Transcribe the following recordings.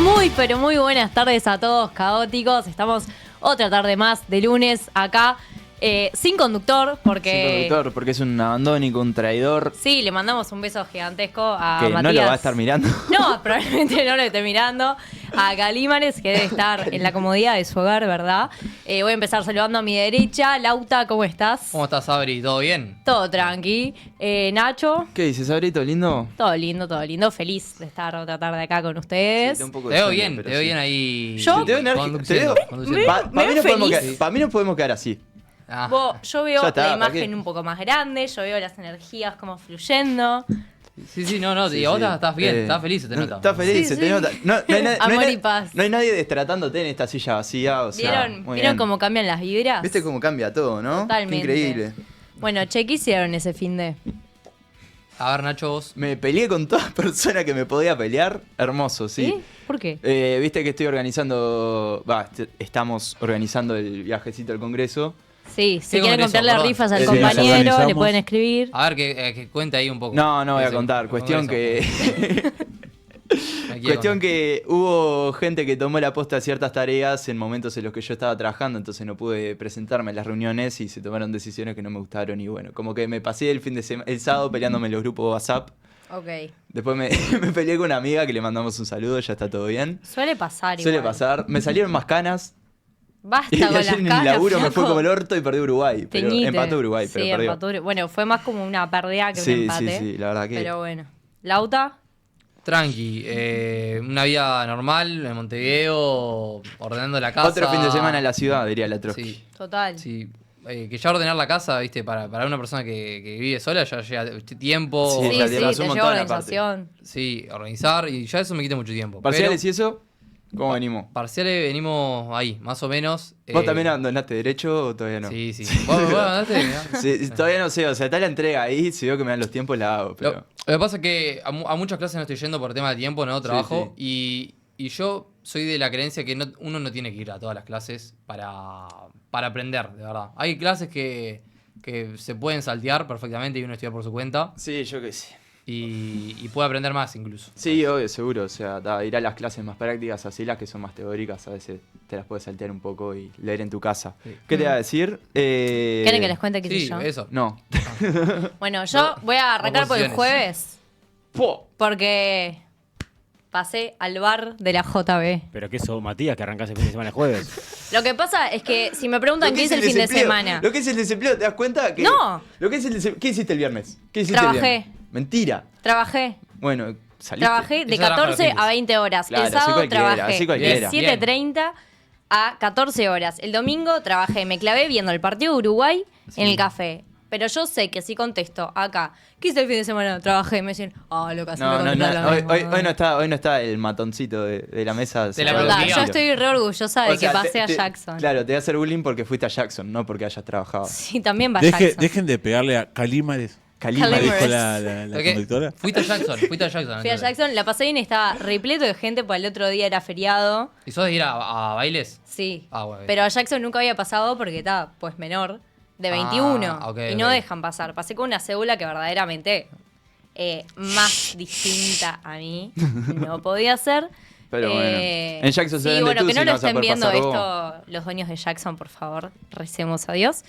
Muy, pero muy buenas tardes a todos, caóticos. Estamos otra tarde más de lunes acá, sin conductor, porque... Sin conductor, porque es un abandónico, un traidor. Sí, le mandamos un beso gigantesco a Que Matías. no lo va a estar mirando. No, probablemente no lo esté mirando. A Galímares, que debe estar en la comodidad de su hogar, ¿verdad? Voy a empezar saludando a mi derecha. Lauta, ¿cómo estás? ¿Cómo estás, Abri? ¿Todo bien? Todo tranqui. Nacho. ¿Qué dices, Sabrito, lindo? Todo lindo, todo lindo. Feliz de estar otra tarde acá con ustedes. Sí, un poco Te de veo sueño, bien, pero te veo sí. bien ahí. Yo- Te veo enérgico, te veo- conduciendo. Para me mí, veo pa' feliz. mí nos podemos quedar así. Ah, Yo veo Ya está, la ¿para imagen qué? un poco más grande, yo veo las energías como fluyendo. sí, no, Sí, y vos sí. estás bien, estás feliz, se te no, nota. Estás feliz, Sí, se te sí. nota. No hay Amor y paz. No hay nadie destratándote en esta silla vacía, o sea, ¿Vieron, muy ¿vieron bien. cómo cambian las vibras? ¿Viste cómo cambia todo, no? Totalmente. Qué increíble. Bueno, che, ¿qué hicieron ese fin de? A ver, Nacho, vos. Me peleé con toda persona que me podía pelear. Hermoso, sí. ¿Por qué? Viste que estoy organizando, estamos organizando el viajecito al Congreso. Sí, si ¿Qué quieren congreso? comprarle Perdón. rifas al Sí, compañero, le organizamos. pueden escribir. A ver, que cuente ahí un poco. No voy a Ese contar. Cuestión congreso. que Me quiero Cuestión contar. que hubo gente que tomó la posta de ciertas tareas en momentos en los que yo estaba trabajando, entonces no pude presentarme en las reuniones y se tomaron decisiones que no me gustaron y bueno, como que me pasé el sábado peleándome en los grupos de WhatsApp. Ok. Después me, me peleé con una amiga que le mandamos un saludo, ya está todo bien. Suele pasar igual. Suele pasar. Me salieron más canas. Basta Y con las ayer en el caras, laburo me fue flaco. como el orto y perdí Uruguay. Pero Teñite. empató Uruguay, pero sí, perdió. empató Uruguay. Bueno, fue más como una pérdida que un Sí, empate. sí, la verdad que. Pero bueno. ¿Lauta? Tranqui, una vida normal en Montevideo, ordenando la casa. Otro fin de semana en la ciudad, diría la Trotsky. Sí, Total. sí. Que ya ordenar la casa, viste, para una persona que vive sola ya lleva tiempo. Sí, Sí, ya sí, te pasó te un lleva montón aparte. organización. Sí, organizar y ya eso me quita mucho tiempo. ¿Parciales y eso? ¿Cómo venimos? Parciales venimos ahí, más o menos. ¿Vos también abandonaste derecho o todavía no? Sí, sí. ¿Vos abandonaste? Mirá. Sí, todavía no sé, o sea, está la entrega ahí, si veo que me dan los tiempos la hago, pero... Lo que pasa es que a muchas clases no estoy yendo por tema de tiempo, no trabajo. Y yo soy de la creencia que uno no tiene que ir a todas las clases para aprender, de verdad. Hay clases que se pueden saltear perfectamente y uno estudia por su cuenta Sí, yo qué sé. y puede aprender más incluso. Sí, obvio, seguro, o sea, ir a las clases más prácticas, así las que son más teóricas, a veces te las puedes saltear un poco y leer en tu casa. Sí. ¿Qué te iba a decir? ¿Quieren que les cuente qué Sí, hice yo? eso. No. Bueno, yo voy a arrancar por el Oposiciones. jueves Po. porque pasé al bar de la JB. Pero que eso, Matías, que arrancás el fin de semana el jueves. Lo que pasa es que si me preguntan Lo que qué hice el fin de desempleo, semana, Lo que es el desempleo, ¿te das cuenta? Que No. Lo que es el ¿Qué hiciste el viernes? ¿Qué hiciste Trabajé. el viernes? Mentira. trabajé. Bueno, saliste. Trabajé de Eso era para 14 fines. a 20 horas. Claro, El así sábado cualquiera, trabajé así de cualquiera. 7:30 a 14 horas. El domingo trabajé, me clavé viendo el partido de Uruguay en el café. Pero yo sé que si contesto acá, ¿qué hice el fin de semana? Trabajé, me dicen, lo que No, hoy no está el matoncito de la mesa. De la Total, productividad. yo estoy re orgullosa de O sea, que pasé a te- Jackson. Claro, te voy a hacer bullying porque fuiste a Jackson, no porque hayas trabajado. Sí, también va a Jackson. Dejen de pegarle a Calímares. Calima. Calima. Dijo la Ok, conductora. Fuiste a Jackson. Fui a Jackson, la pasé bien, estaba repleto de gente, porque el otro día era feriado. ¿Y sos de ir a bailes? Sí. Ah, bueno. Pero a Jackson nunca había pasado porque estaba, pues, menor, de 21. ok, y no ok. dejan pasar. Pasé con una cédula que verdaderamente más distinta a mí no podía ser. Pero bueno. En Jackson se sí, vende bueno, tú, que si no no lo vas a estén poder viendo pasar esto los dueños de Jackson, por favor. Recemos a Dios.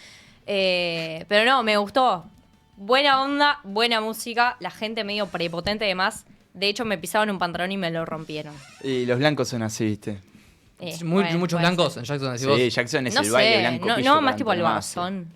Pero no, me gustó. Buena onda, buena música, la gente medio prepotente además. De hecho, me pisaban un pantalón y me lo rompieron. Y los blancos son así, ¿viste? Bueno, muchos puede blancos ser. en Jackson, decís Sí, vos. Jackson es No el baile sé, blanco no, pillo no por más tipo al antonomasia. Barzón.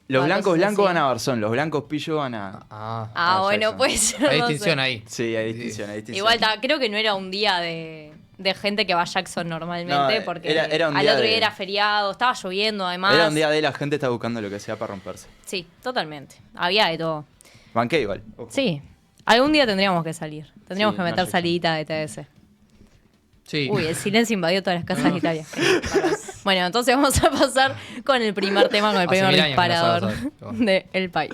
Los blancos cosas blancos así. van a Barzón, los blancos pillo van a... Ah, bueno, Jackson. puede ser. Hay no sé. distinción ahí. Sí, hay distinción, hay distinción. Igual, creo que no era un día de gente que va a Jackson normalmente, No, porque era un al día otro de- día era feriado, estaba lloviendo además. Era un día de la gente está buscando lo que sea para romperse. Sí, totalmente. Había de todo. Banqué igual. Ojo. Sí. Algún día tendríamos que salir. Tendríamos Sí, que no, meter yo- salidita de TS. Sí. Uy, el silencio invadió todas las casas de Italia. Bueno, entonces vamos a pasar con el primer tema, con el Hace primer 1000 años que no disparador sabes, pero bueno. del país.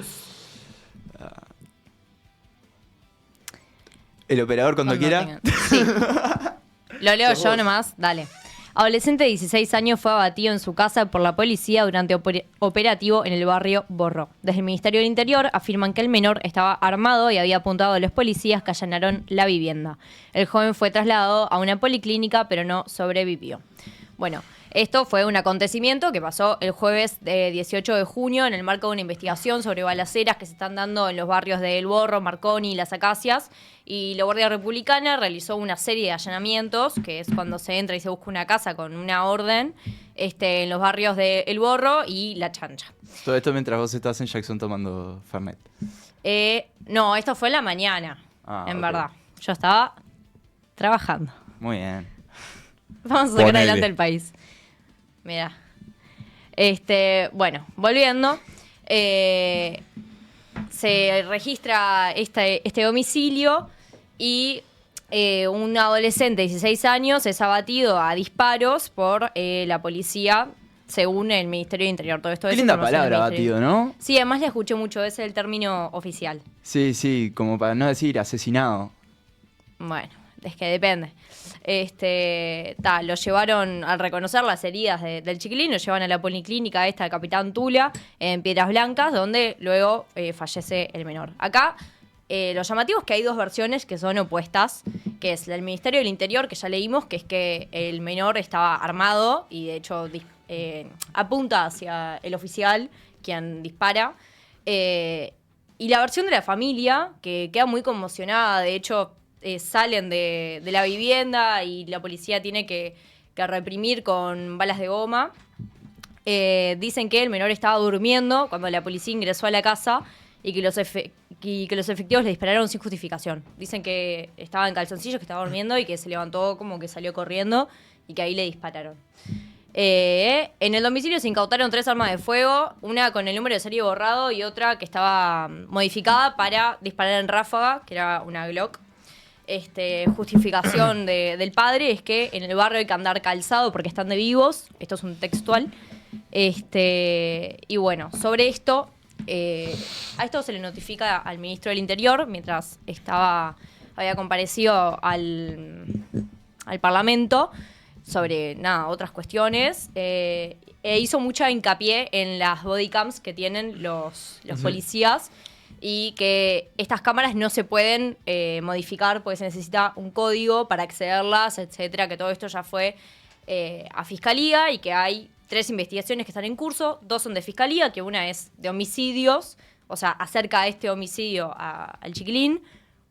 El operador cuando quiera. tengan- Sí. Lo leo Sos yo vos. nomás, dale. Adolescente de 16 años fue abatido en su casa por la policía durante operativo en el barrio Borro. Desde el Ministerio del Interior afirman que el menor estaba armado y había apuntado a los policías que allanaron la vivienda. El joven fue trasladado a una policlínica, pero no sobrevivió. Bueno, esto fue un acontecimiento que pasó el jueves 18 de junio en el marco de una investigación sobre balaceras que se están dando en los barrios de El Borro, Marconi y Las Acacias. Y la Guardia Republicana realizó una serie de allanamientos, que es cuando se entra y se busca una casa con una orden, en los barrios de El Borro y La Chancha. Todo esto mientras vos estás en Jackson tomando Fernet. No, esto fue en la mañana, en verdad. Yo estaba trabajando. Muy bien. Vamos a sacar Ponele. adelante el país. Mira. Bueno, volviendo. Se registra este domicilio y un adolescente de 16 años es abatido a disparos por la policía, según el Ministerio de Interior. Todo esto Qué es linda información del palabra, Ministerio. abatido, ¿no? Sí, además le escuché mucho, ese es el término oficial. Sí, como para no decir asesinado. Bueno, es que depende. Lo llevaron, al reconocer las heridas del chiquilín, lo llevan a la policlínica esta de Capitán Tula, en Piedras Blancas, donde luego fallece el menor. Acá, lo llamativo es que hay dos versiones que son opuestas, que es la del Ministerio del Interior, que ya leímos, que es que el menor estaba armado y de hecho apunta hacia el oficial, quien dispara. Y la versión de la familia, que queda muy conmocionada, de hecho salen de la vivienda y la policía tiene que reprimir con balas de goma. Dicen que el menor estaba durmiendo cuando la policía ingresó a la casa y que los efectivos le dispararon sin justificación. Dicen que estaba en calzoncillos, que estaba durmiendo y que se levantó como que salió corriendo y que ahí le dispararon. En el domicilio se incautaron 3 armas de fuego, una con el número de serie borrado y otra que estaba modificada para disparar en ráfaga, que era una Glock. Justificación del padre es que en el barrio hay que andar calzado porque están de vivos. Esto es un textual. Y bueno, sobre esto, a esto se le notifica al ministro del Interior mientras había comparecido al Parlamento sobre otras cuestiones. Hizo mucha hincapié en las bodycams que tienen los policías y que estas cámaras no se pueden modificar porque se necesita un código para accederlas, etcétera, que todo esto ya fue a Fiscalía y que hay 3 investigaciones que están en curso, 2 son de Fiscalía, que una es de homicidios, o sea, acerca de este homicidio al chiquilín,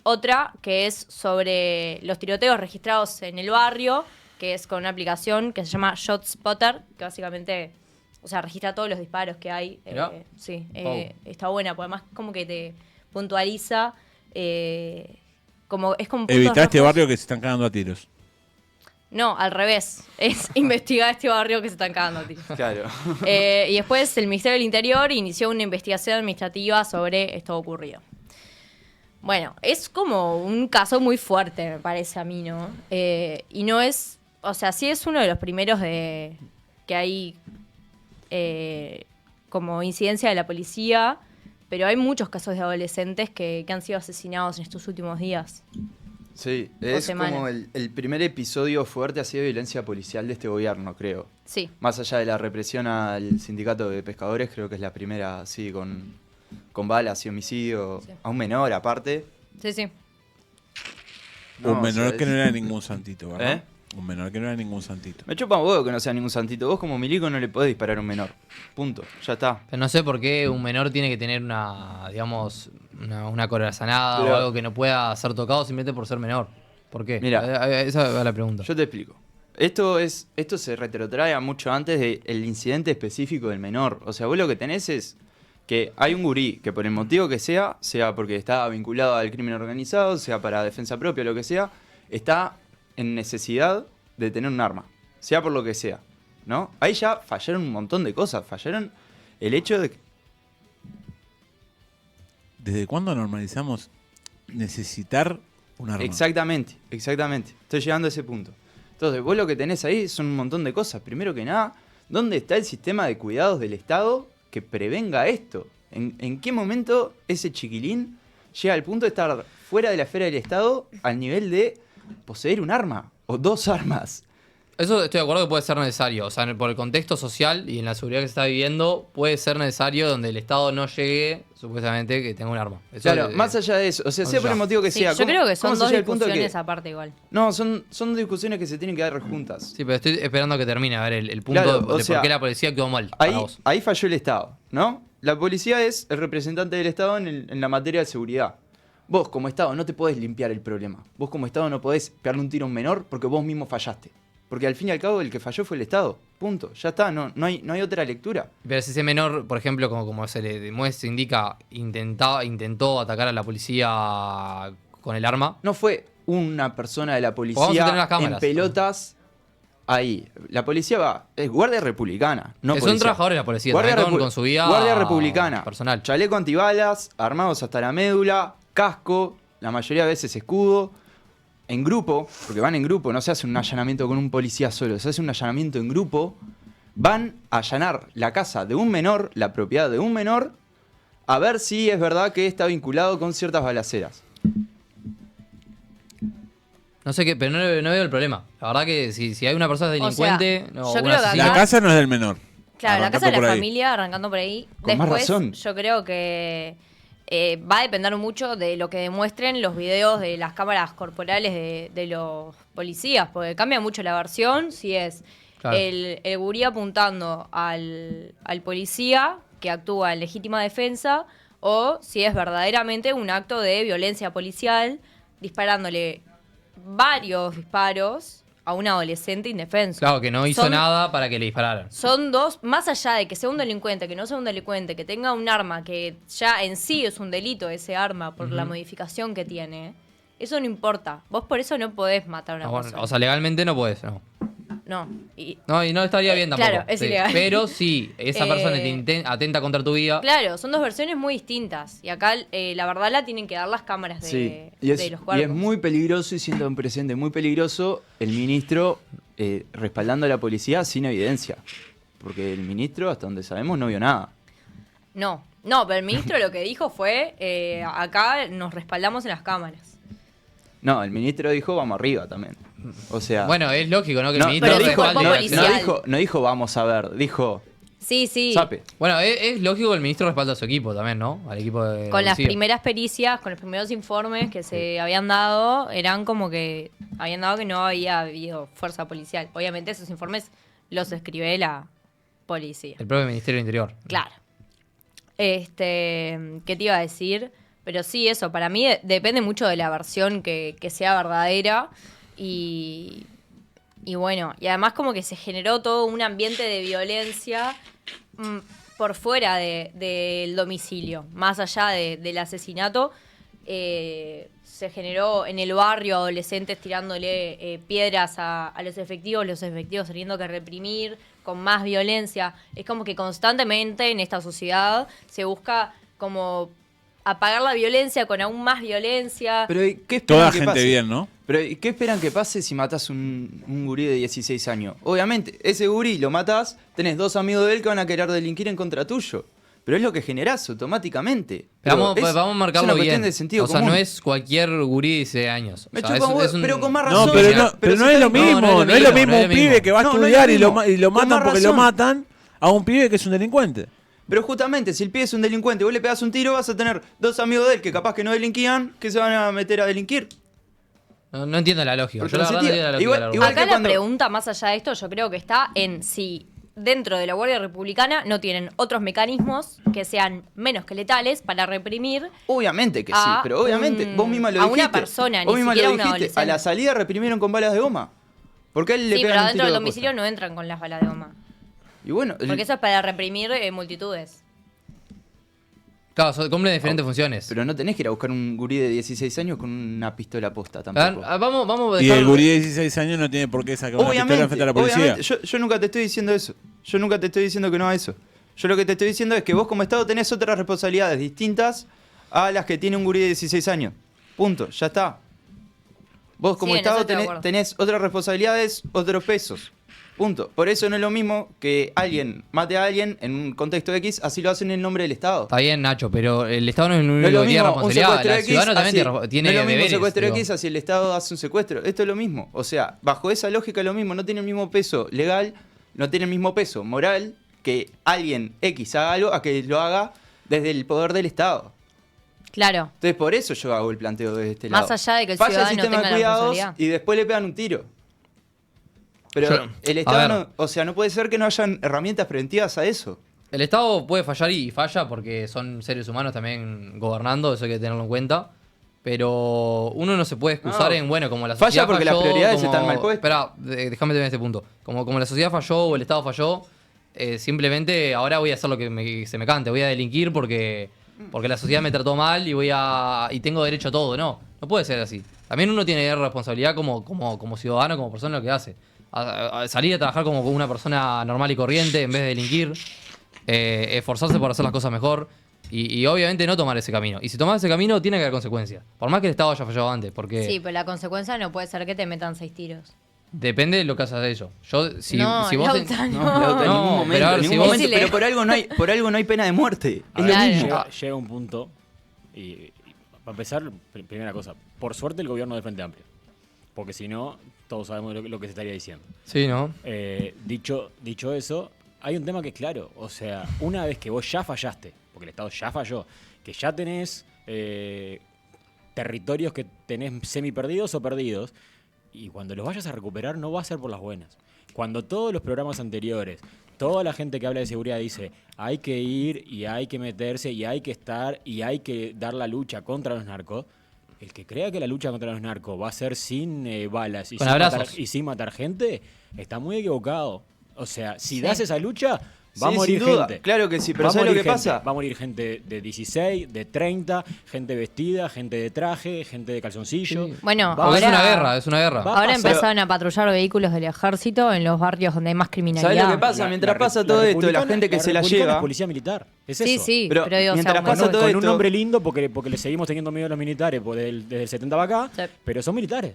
otra que es sobre los tiroteos registrados en el barrio, que es con una aplicación que se llama ShotSpotter, que básicamente, o sea, registra todos los disparos que hay. Sí, está buena, porque además como que te puntualiza. Es como puntos Evitar este rojos. barrio que se están cagando a tiros. No, al revés. Es investigar este barrio que se están cagando a tiros. Claro. Y después el Ministerio del Interior inició una investigación administrativa sobre esto ocurrido. Bueno, es como un caso muy fuerte, me parece a mí, ¿no? Y no es... O sea, sí es uno de los primeros que hay como incidencia de la policía, pero hay muchos casos de adolescentes que han sido asesinados en estos últimos días. Sí, O es semanas. como el primer episodio fuerte así de violencia policial de este gobierno, creo. Sí. Más allá de la represión al sindicato de pescadores, creo que es la primera así con balas y homicidio Sí. a un menor aparte. Sí, sí. No, un menor o sea, que no era ningún santito, ¿verdad? ¿Eh? Un menor que no era ningún santito. Me chupa un huevo que no sea ningún santito. Vos como milico no le podés disparar a un menor. Punto. Ya está. Pero no sé por qué un menor tiene que tener una corazonada Pero- o algo que no pueda ser tocado simplemente por ser menor. ¿Por qué? Mira. Esa es la pregunta. Yo te explico. Esto se retrotrae a mucho antes del incidente específico del menor. O sea, vos lo que tenés es que hay un gurí que por el motivo que sea porque está vinculado al crimen organizado, sea para defensa propia, lo que sea, está en necesidad de tener un arma. Sea por lo que sea, ¿no? Ahí ya fallaron un montón de cosas. Fallaron el hecho de que... ¿Desde cuándo normalizamos necesitar un arma? Exactamente. Estoy llegando a ese punto. Entonces, vos lo que tenés ahí son un montón de cosas. Primero que nada, ¿dónde está el sistema de cuidados del Estado que prevenga esto? ¿En qué momento ese chiquilín llega al punto de estar fuera de la esfera del Estado al nivel de poseer un arma o 2 armas? Eso estoy de acuerdo que puede ser necesario. O sea, por el contexto social y en la seguridad que se está viviendo, puede ser necesario donde el Estado no llegue, supuestamente, que tenga un arma. Eso Claro, más allá de eso. O sea, sea por el motivo que Sí, sea. yo creo que son ¿cómo se dos llega al punto discusiones aparte igual. No, son dos discusiones que se tienen que dar juntas. Sí, pero estoy esperando que termine, a ver, el punto Claro, de o sea, por qué la policía actuó mal para Ahí, vos. ahí falló el Estado, ¿no? La policía es el representante del Estado en la materia de seguridad. Vos, como Estado, no te podés limpiar el problema. Vos, como Estado, no podés pegarle un tiro a un menor porque vos mismo fallaste. Porque al fin y al cabo, el que falló fue el Estado. Punto. Ya está, no hay otra lectura. Pero si ese menor, por ejemplo, como se le demuestra, se indica, intentó atacar a la policía con el arma. No fue una persona de la Vamos a policía tener las en cámaras. pelotas ahí. La policía es guardia republicana, no Son policía. trabajadores de la policía, Guardia, también repu- con su vida guardia republicana. personal. Chaleco antibalas, armados hasta la médula, casco, la mayoría de veces escudo. En grupo, porque van en grupo, no se hace un allanamiento con un policía solo, se hace un allanamiento en grupo. Van a allanar la casa de un menor, la propiedad de un menor, a ver si es verdad que está vinculado con ciertas balaceras. No sé qué, pero no veo el problema. La verdad que si hay una persona delincuente, sea, o yo un creo que asesino, La casa no es del menor. Claro, la casa de Arrancando por la ahí. familia, arrancando por ahí. Con más Después, razón. yo creo que va a depender mucho de lo que demuestren los videos de las cámaras corporales de los policías, porque cambia mucho la versión si es Claro. el gurí apuntando al policía que actúa en legítima defensa o si es verdaderamente un acto de violencia policial disparándole varios disparos a un adolescente indefenso. claro, que no hizo Son- nada para que le dispararan. Son dos, más allá de que sea un delincuente, que no sea un delincuente, que tenga un arma que ya en sí es un delito ese arma por la modificación que tiene, eso no importa. Vos por eso no podés matar a una Ah, bueno, persona. o sea, legalmente no puedes, no. No. Y, No, y no estaría bien tampoco. claro, es sí. ilegal. Pero si esa persona Eh, atenta contra tu vida, claro, son dos versiones muy distintas. Y acá la verdad la tienen que dar las cámaras de, Sí, de los y cuerpos. es muy peligroso, y siendo un presente muy peligroso, el ministro respaldando a la policía sin evidencia. Porque el ministro, hasta donde sabemos, no vio nada. No, pero el ministro lo que dijo fue, acá nos respaldamos en las cámaras. No, el ministro dijo vamos arriba también. O sea, bueno, es lógico, ¿no? Que no, el ministro pero es un respalde- cuerpo policial. no dijo vamos a ver, dijo Sí, sí. sape. Bueno, es lógico que el ministro respalda a su equipo también, ¿no? Al equipo de Con las policía. primeras pericias, con los primeros informes que se habían dado, eran como que habían dado que no había habido fuerza policial. Obviamente esos informes los escribe la policía. El propio Ministerio del Interior. Claro. ¿Qué te iba a decir? Pero sí, eso, para mí depende mucho de la versión que sea verdadera y bueno, y además como que se generó todo un ambiente de violencia por fuera del domicilio, más allá del asesinato. Se generó en el barrio adolescentes tirándole piedras a los efectivos teniendo que reprimir con más violencia. Es como que constantemente en esta sociedad se busca como apagar la violencia con aún más violencia. Pero ¿y ¿qué esperan Toda que gente pase? bien, ¿no? Pero ¿y qué esperan que pase si matas un gurí de 16 años? Obviamente, ese gurí lo matas, tenés dos amigos de él que van a querer delinquir en contra tuyo. Pero es lo que generás automáticamente. Pero Vamos es a marcarlo una cuestión bien. de sentido O sea, común. no es cualquier gurí de 16 años. Me O sea, chupa un huevo, pero con más razón. No, pero si no, está- pero no si es lo está- mismo. no No es lo mismo no es un lo pibe mismo. que va a No, no es estudiar lo y lo mismo. y lo Con matan más porque lo razón. matan a un pibe que es un delincuente. Pero justamente, si el pibe es un delincuente, vos le pegás un tiro, vas a tener dos amigos de él que capaz que no delinquían, que se van a meter a delinquir. No entiendo la lógica. Porque Yo la no se verdad no tira. entiendo la lógica. Igual- del argumento. igual Acá que la cuando- pregunta más allá de esto yo creo que está en si dentro de la Guardia Republicana no tienen otros mecanismos que sean menos que letales para reprimir. Obviamente que sí, A pero obviamente, un- vos misma lo a dijiste. una persona, vos ni misma siquiera lo un dijiste. adolescente. A la salida reprimieron con balas de goma. ¿Por qué a él le Sí, pegan pero un adentro tiro del de domicilio posta? no entran con las balas de goma. Y bueno, Porque eso es para reprimir multitudes. Claro, cumplen diferentes funciones. pero no tenés que ir a buscar un gurí de 16 años con una pistola posta A ver, tampoco. vamos a Y dejar... el gurí de 16 años no tiene por qué sacar una pistola frente a la policía. obviamente, yo nunca te estoy diciendo eso. Yo nunca te estoy diciendo que no a eso. Yo lo que te estoy diciendo es que vos como Estado tenés otras responsabilidades distintas a las que tiene un gurí de 16 años. Punto, ya está. Vos como Sí, en eso Estado estoy de acuerdo. tenés otras responsabilidades, otros pesos. Punto. Por eso no es lo mismo que alguien mate a alguien en un contexto X, así lo hacen en nombre del Estado. Está bien, Nacho, pero el Estado no es el No único es lo que tiene mismo un responsabilidad. secuestro El X, ciudadano también así, tiene no es lo mismo un deberes. secuestro digo. X así el Estado hace un secuestro. Esto es lo mismo. O sea, bajo esa lógica es lo mismo. No tiene el mismo peso legal, no tiene el mismo peso moral que alguien X haga algo a que lo haga desde el poder del Estado. Claro. Entonces, por eso yo hago el planteo de este Más lado. allá de que el Falla ciudadano sistema tenga de la cuidados responsabilidad. y después le pegan un tiro. Pero Yo- el a Estado ver. no, o sea, no puede ser que no hayan herramientas preventivas a eso. El Estado puede fallar y falla porque son seres humanos también gobernando, eso hay que tenerlo en cuenta. Pero uno no se puede excusar No. en, bueno, como la Falla sociedad porque falló, las prioridades como- están mal puestas. Espera, déjame terminar este punto. Como la sociedad falló o el Estado falló, simplemente ahora voy a hacer lo que se me cante, voy a delinquir porque la sociedad me trató mal y tengo derecho a todo. No puede ser así. También uno tiene responsabilidad como ciudadano, como persona, lo que hace. A salir a trabajar como una persona normal y corriente en vez de delinquir, esforzarse por hacer las cosas mejor y obviamente no tomar ese camino. Y si tomas ese camino, tiene que haber consecuencias. Por más que el Estado haya fallado antes, porque Sí, pero la consecuencia no puede ser que te metan 6 tiros. depende de lo que hayas hecho. No, si vos Lauta, No, no. Lauta, en No, ningún momento, pero a ver, en si ningún vos- momento, Decile. pero por algo no hay pena de muerte. A Es ver, lo mismo. llega un punto y para empezar, primera cosa, por suerte el gobierno de Frente Amplio, porque si no, todos sabemos lo que se estaría diciendo. Sí, ¿no? Dicho eso, hay un tema que es claro, o sea, una vez que vos ya fallaste, porque el Estado ya falló, que ya tenés territorios que tenés semi perdidos o perdidos, y cuando los vayas a recuperar no va a ser por las buenas. Cuando todos los programas anteriores, toda la gente que habla de seguridad dice hay que ir y hay que meterse y hay que estar y hay que dar la lucha contra los narcos, el que crea que la lucha contra los narcos va a ser sin balas y Con sin, abrazos. sin matar gente, está muy equivocado. O sea, si Sí. das esa lucha, va a Sí, morir sin duda. gente. Claro que sí, pero Va a ¿sabes lo morir que gente. pasa? Va a morir gente de 16, de 30, gente vestida, gente de traje, gente de calzoncillo. Sí. Bueno, Va- Porque es ahora, una guerra, es una guerra. Va- ahora pasar. empezaron a patrullar vehículos del ejército en los barrios donde hay más criminalidad. ¿Sabes lo que pasa? La- Mientras la pasa re- todo la esto, la republicana- gente que se la republicana lleva. es policía militar. Es Sí, eso. sí, Pero pero digo, mientras Con, pasa un, todo con esto- un nombre lindo porque le seguimos teniendo miedo a los militares desde el 70 para acá, Sí. pero son militares.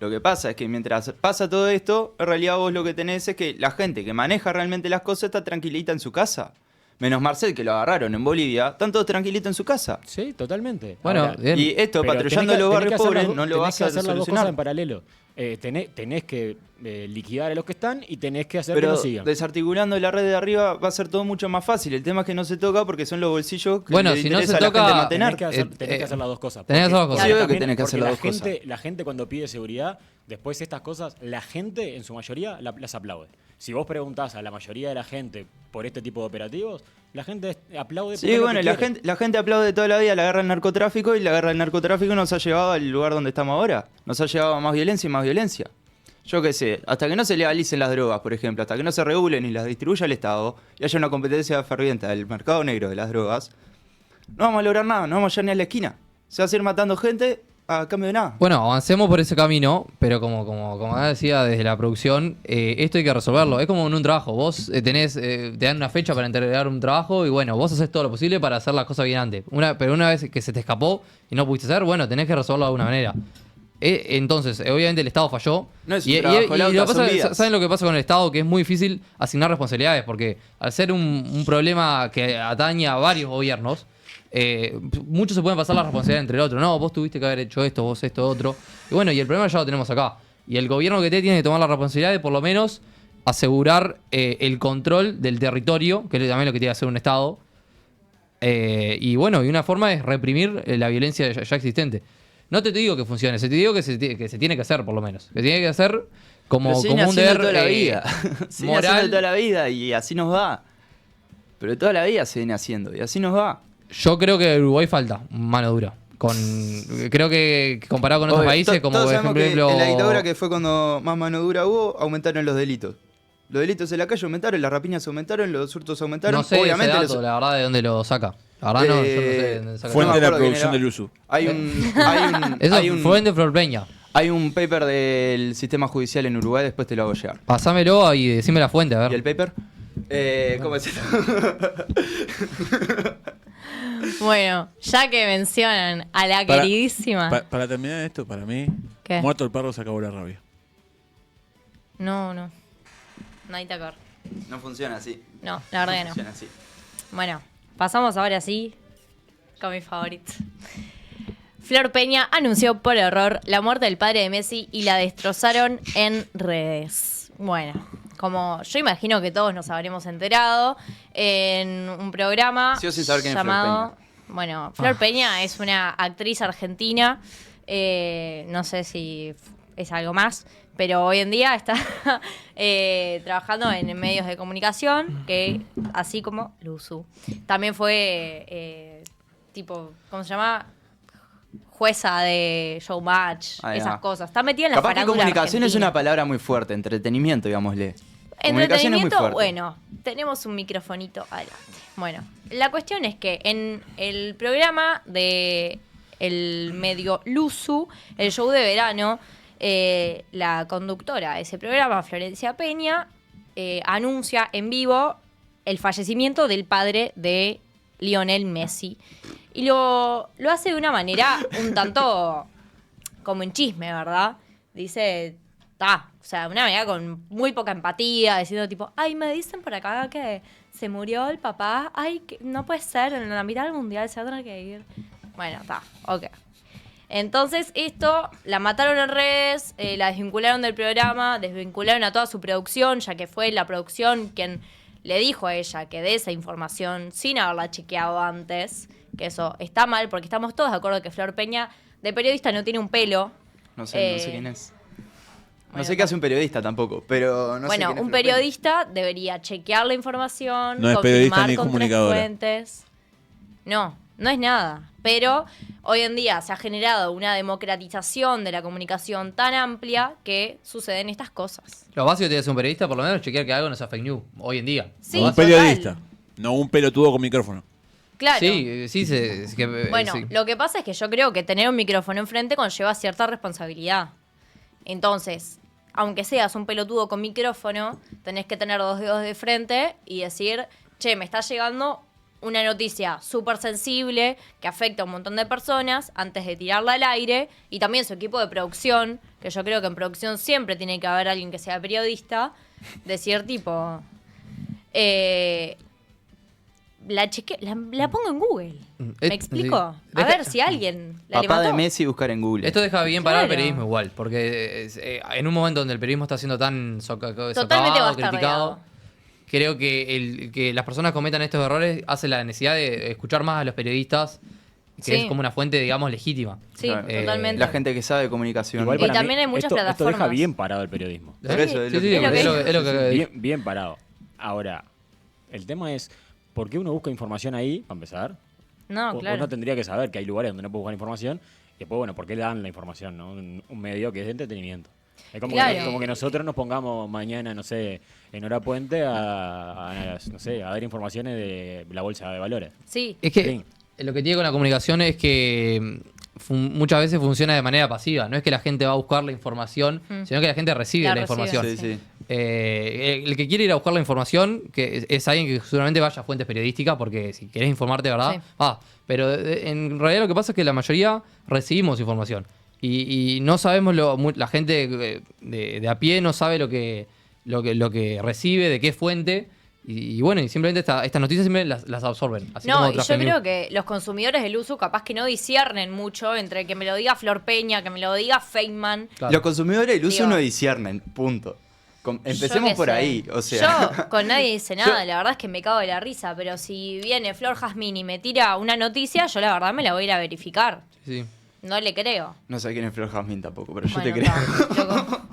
Lo que pasa es que mientras pasa todo esto, en realidad vos lo que tenés es que la gente que maneja realmente las cosas está tranquilita en su casa. Menos Marcel, que lo agarraron en Bolivia, están todos tranquilitos en su casa. Sí, totalmente. Bueno, Ahora, bien. Y esto, pero patrullando tenés que- los tenés barrios que hacer pobres, las do- no lo tenés vas que a hacer las dos cosas en solucionar. paralelo. Tenés que liquidar a los que están y tenés que hacer que Pero no sigan. desarticulando la red de arriba va a ser todo mucho más fácil. El tema es que no se toca porque son los bolsillos que Bueno, le si no interesa se a la toca, gente mantener. Tenés que hacer las dos cosas. tenés que hacer las dos porque- cosas. Sí, obvio que también- tenés que hacer porque las dos cosas. La gente cuando pide seguridad, después estas cosas, la gente en su mayoría las aplaude. Si vos preguntás a la mayoría de la gente por este tipo de operativos, la gente aplaude. porque Sí, es lo bueno, que la quiere. gente aplaude toda la vida la guerra del narcotráfico y la guerra del narcotráfico nos ha llevado al lugar donde estamos ahora. Nos ha llevado a más violencia y más violencia. Yo qué sé, hasta que no se legalicen las drogas, por ejemplo, hasta que no se regulen y las distribuya el Estado y haya una competencia ferviente del mercado negro de las drogas, no vamos a lograr nada, no vamos a llegar ni a la esquina. Se va a seguir matando gente a cambio de nada. Bueno, avancemos por ese camino, pero como decía desde la producción, esto hay que resolverlo. Es como en un trabajo. Vos te dan una fecha para entregar un trabajo y bueno, vos haces todo lo posible para hacer las cosas bien antes. Pero una vez que se te escapó y no pudiste hacer, bueno, tenés que resolverlo de alguna manera. Entonces, obviamente el Estado falló. No es un trabajo, Lauta, lo que son pasa, vidas. ¿saben lo que pasa con el Estado? Que es muy difícil asignar responsabilidades, porque al ser un problema que atañe a varios gobiernos, muchos se pueden pasar la responsabilidad entre el otro. No, vos tuviste que haber hecho esto, vos esto, otro. Y bueno, y el problema ya lo tenemos acá. Y el gobierno que tiene que tomar la responsabilidad de por lo menos asegurar el control del territorio, que es también lo que tiene que hacer un Estado. Y bueno, y una forma es reprimir la violencia ya existente. No te digo que funcione, te digo que se tiene que hacer por lo menos. Que tiene que hacer como Pero se viene un haciendo deber toda la vida. Se viene haciendo moral. toda la vida y así nos va. Pero toda la vida se viene haciendo y así nos va. Yo creo que Uruguay falta mano dura. Creo que comparado con otros Obvio, países, como todos por sabemos que ejemplo. en la dictadura, que fue cuando más mano dura hubo, aumentaron los delitos. Los delitos en la calle aumentaron, las rapiñas aumentaron, los hurtos aumentaron. No sé Obviamente ese dato, la verdad, de dónde lo saca. La verdad, yo no sé de dónde saca. Fuente me de la acuerdo quién producción era. del uso. Eso hay un, fue de Flor Peña. hay un paper del sistema judicial en Uruguay, después te lo hago llegar. Pasámelo y decime la fuente, a ¿Y el ver. paper? ¿Cómo es esto? Bueno, ya que mencionan a la Para- queridísima. Para terminar esto, para mí, ¿Qué? muerto el perro se acabó la rabia. No. Nadita Car. No funciona así. No, la verdad que no. Funciona así. Bueno, pasamos ahora sí con mi favorito. Flor Peña anunció por error la muerte del padre de Messi y la destrozaron en redes. Bueno, como yo imagino que todos nos habremos enterado, en un programa Sí o sin saber quién es Flor llamado... Peña. Bueno, Flor Peña es una actriz argentina, no sé si es algo más, pero hoy en día está trabajando en medios de comunicación, que así como Luzu. También fue tipo, ¿cómo se llama? Jueza de Showmatch, Ahí esas va. cosas. Está metida en la Capaz que farándula comunicación es argentina. una palabra muy fuerte, entretenimiento, digámosle. Comunicación es muy Entretenimiento, fuerte. bueno, tenemos un microfonito adelante. Bueno, la cuestión es que en el programa de el medio Luzu, el show de verano, la conductora de ese programa, Florencia Peña, anuncia en vivo el fallecimiento del padre de Lionel Messi. Y lo hace de una manera un tanto como en chisme, ¿verdad? Dice, o sea, de una manera con muy poca empatía, diciendo tipo, ay, me dicen por acá que se murió el papá, ay, que no puede ser, en la mitad del mundial se va a tener que ir. Bueno, ok. Entonces esto, la mataron en redes, la desvincularon del programa, desvincularon a toda su producción, ya que fue la producción quien le dijo a ella que dé esa información sin haberla chequeado antes, que eso está mal, porque estamos todos de acuerdo que Flor Peña de periodista no tiene un pelo. No sé quién es. No bueno, sé qué hace un periodista tampoco, pero no sé bueno, quién es un Flor Peña. periodista debería chequear la información, No es periodista confirmar ni con tres comunicadora. fuentes. No es nada. Pero hoy en día se ha generado una democratización de la comunicación tan amplia que suceden estas cosas. Lo básico que tiene que hacer un periodista, por lo menos, es chequear que algo no sea fake news, hoy en día. Sí, un total. periodista, no un pelotudo con micrófono. Claro. Sí, Bueno, sí. lo que pasa es que yo creo que tener un micrófono enfrente conlleva cierta responsabilidad. Entonces, aunque seas un pelotudo con micrófono, tenés que tener 2 dedos de frente y decir, che, me está llegando una noticia súper sensible que afecta a un montón de personas antes de tirarla al aire, y también su equipo de producción, que yo creo que en producción siempre tiene que haber alguien que sea periodista, decir tipo, la pongo en Google. ¿Me explico? sí. A ver si alguien la Papá de levantó. Messi buscar en Google. Esto deja bien parado el Claro. periodismo igual, porque en un momento donde el periodismo está siendo tan Totalmente socavado, bastardeado. criticado, creo que que las personas cometan estos errores hace la necesidad de escuchar más a los periodistas, que Sí. es como una fuente, digamos, legítima. Sí, Claro. totalmente. La gente que sabe de comunicación. Igual Y para también mí, hay muchas esto deja plataformas. bien parado el periodismo. Por eso, Sí, sí, es lo que es lo que Bien, parado. Ahora, el tema es, ¿por qué uno busca información ahí, para empezar? No, claro. Uno tendría que saber que hay lugares donde no puede buscar información. Y después, bueno, ¿por qué le dan la información? ¿No? Un medio que es de entretenimiento. Es como, Claro. como que nosotros nos pongamos mañana, no sé, en hora puente no sé, a dar informaciones de la bolsa de valores. Sí, Es que Sí. lo que tiene con la comunicación es que muchas veces funciona de manera pasiva. No es que la gente va a buscar la información, sino que la gente recibe La la recibe, información. Sí, sí. El que quiere ir a buscar la información, que es alguien que seguramente vaya a fuentes periodísticas, porque si querés informarte de verdad, Sí. pero en realidad lo que pasa es que la mayoría recibimos información. Y no sabemos, la gente de a pie no sabe lo que recibe, de qué fuente. Y bueno, y simplemente estas noticias siempre las absorben. Así como no, y otras yo fake creo news. que los consumidores del uso capaz que no disciernen mucho entre que me lo diga Flor Peña, que me lo diga Feynman. Claro. Los consumidores del uso Digo, no disciernen, punto. Empecemos Yo qué por sé. ahí, o sea. Yo con nadie dice nada, la verdad es que me cago de la risa, pero si viene Flor Jazmín y me tira una noticia, yo la verdad me la voy a ir a verificar. Sí. No le creo. No sé quién es Flor Jazmín tampoco, pero yo Bueno, te creo. está, loco.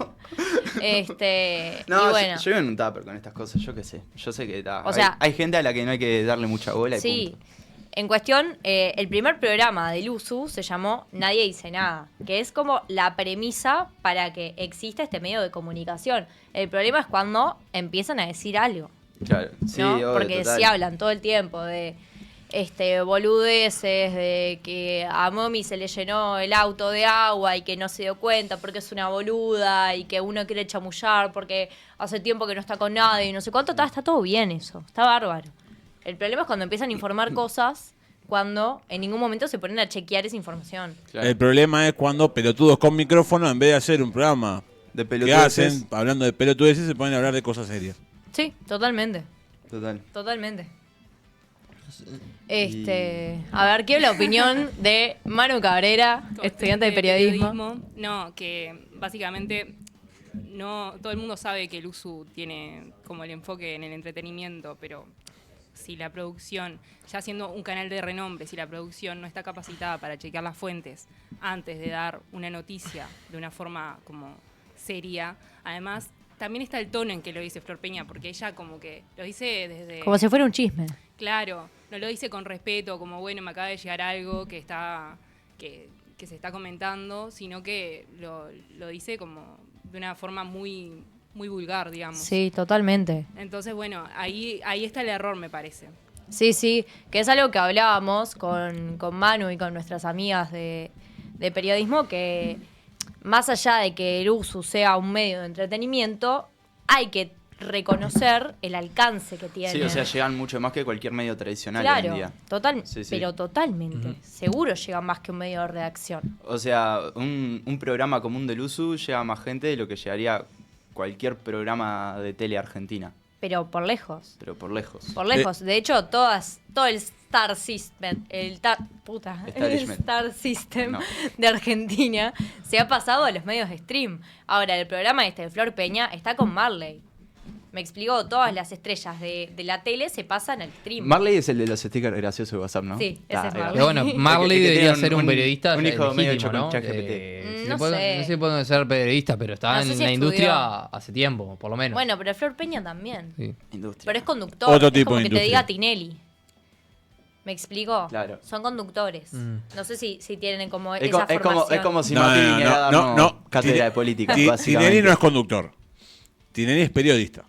No, y bueno. yo vivo en un tupper con estas cosas, yo qué sé. Yo sé que O sea, hay gente a la que no hay que darle mucha bola y Sí. punto. En cuestión, el primer programa del USU se llamó Nadie dice nada, que es como la premisa para que exista este medio de comunicación. El problema es cuando empiezan a decir algo, Claro, sí, ¿no? obvio, Porque total. sí hablan todo el tiempo de boludeces, de que a Momi se le llenó el auto de agua y que no se dio cuenta porque es una boluda y que uno quiere chamullar porque hace tiempo que no está con nadie y no sé cuánto. Está todo bien eso, está bárbaro. El problema es cuando empiezan a informar cosas cuando en ningún momento se ponen a chequear esa información. Claro. El problema es cuando pelotudos con micrófono, en vez de hacer un programa De ¿Qué pelotudeces. hacen? Hablando de pelotudeces, se ponen a hablar de cosas serias. Sí, totalmente. Total. Totalmente. A ver, quiero la opinión de Manu Cabrera, estudiante de periodismo. No, que básicamente no todo el mundo sabe que el USU tiene como el enfoque en el entretenimiento, pero si la producción, ya siendo un canal de renombre, si la producción no está capacitada para chequear las fuentes antes de dar una noticia de una forma como seria, además también está el tono en que lo dice Flor Peña, porque ella como que lo dice desde... Como si fuera un chisme. Claro, no lo dice con respeto, como bueno, me acaba de llegar algo que se está comentando, sino que lo dice como de una forma muy, muy vulgar, digamos. Sí, totalmente. Entonces, bueno, ahí está el error, me parece. Sí, que es algo que hablábamos con Manu y con nuestras amigas de periodismo, que más allá de que el USU sea un medio de entretenimiento, hay que reconocer el alcance que tiene. Sí, o sea, llegan mucho más que cualquier medio tradicional hoy en claro, día. Sí. pero totalmente. Seguro llega más que un medio de redacción. O sea, un programa común del USU llega a más gente de lo que llegaría cualquier programa de tele argentina. Pero por lejos. Pero por lejos. Por lejos. De hecho, todo el Star System, el Star System No. de Argentina se ha pasado a los medios de stream. Ahora, el programa de Flor Peña está con Marley. Me explicó, todas las estrellas de la tele se pasan al stream. Marley es el de los stickers graciosos de WhatsApp, ¿no? Sí, ese es Marley. Pero bueno, Marley El que debería tiene ser un periodista un hijo medio hecho legítimo, con ¿no? ChatGPT. No no sé si puede ser periodista, pero está No sé en si la estudió. industria hace tiempo, por lo menos. Bueno, pero Flor Peña también. Sí. Industria. Pero es conductor. Otro es tipo como de que te industria. diga Tinelli. ¿Me explico? Claro. Son conductores. No sé si tienen como esa Es formación. como si No, Macri no, viniera a no, darnos no. cátedra de política, Tinelli básicamente. no es conductor. Tinelli es periodista.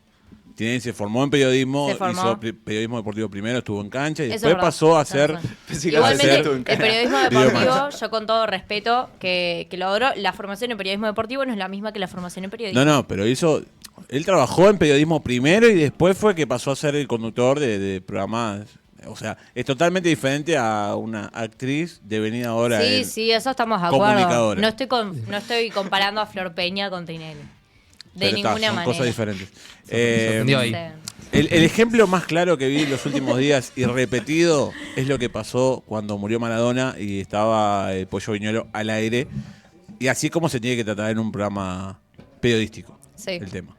Tinelli se formó en periodismo, Se formó. hizo periodismo deportivo primero, estuvo en cancha y Eso después es verdad, pasó a eso ser... es verdad. Pensé que Igualmente, ibas a decir tú, el periodismo Video deportivo, match. yo con todo respeto que lo adoro, la formación en periodismo deportivo no es la misma que la formación en periodismo. No, pero él trabajó en periodismo primero y después fue que pasó a ser el conductor de programas. O sea, es totalmente diferente a una actriz devenida ahora Sí, eso estamos de acuerdo. comunicadora. No estoy comparando a Flor Peña con Tinelli. De Pero ninguna son manera. cosas diferentes. sorprendió ahí. Sí. El ejemplo más claro que vi en los últimos días y repetido es lo que pasó cuando murió Maradona y estaba el Pollo Viñolo al aire. Y así es como se tiene que tratar en un programa periodístico Sí. el tema.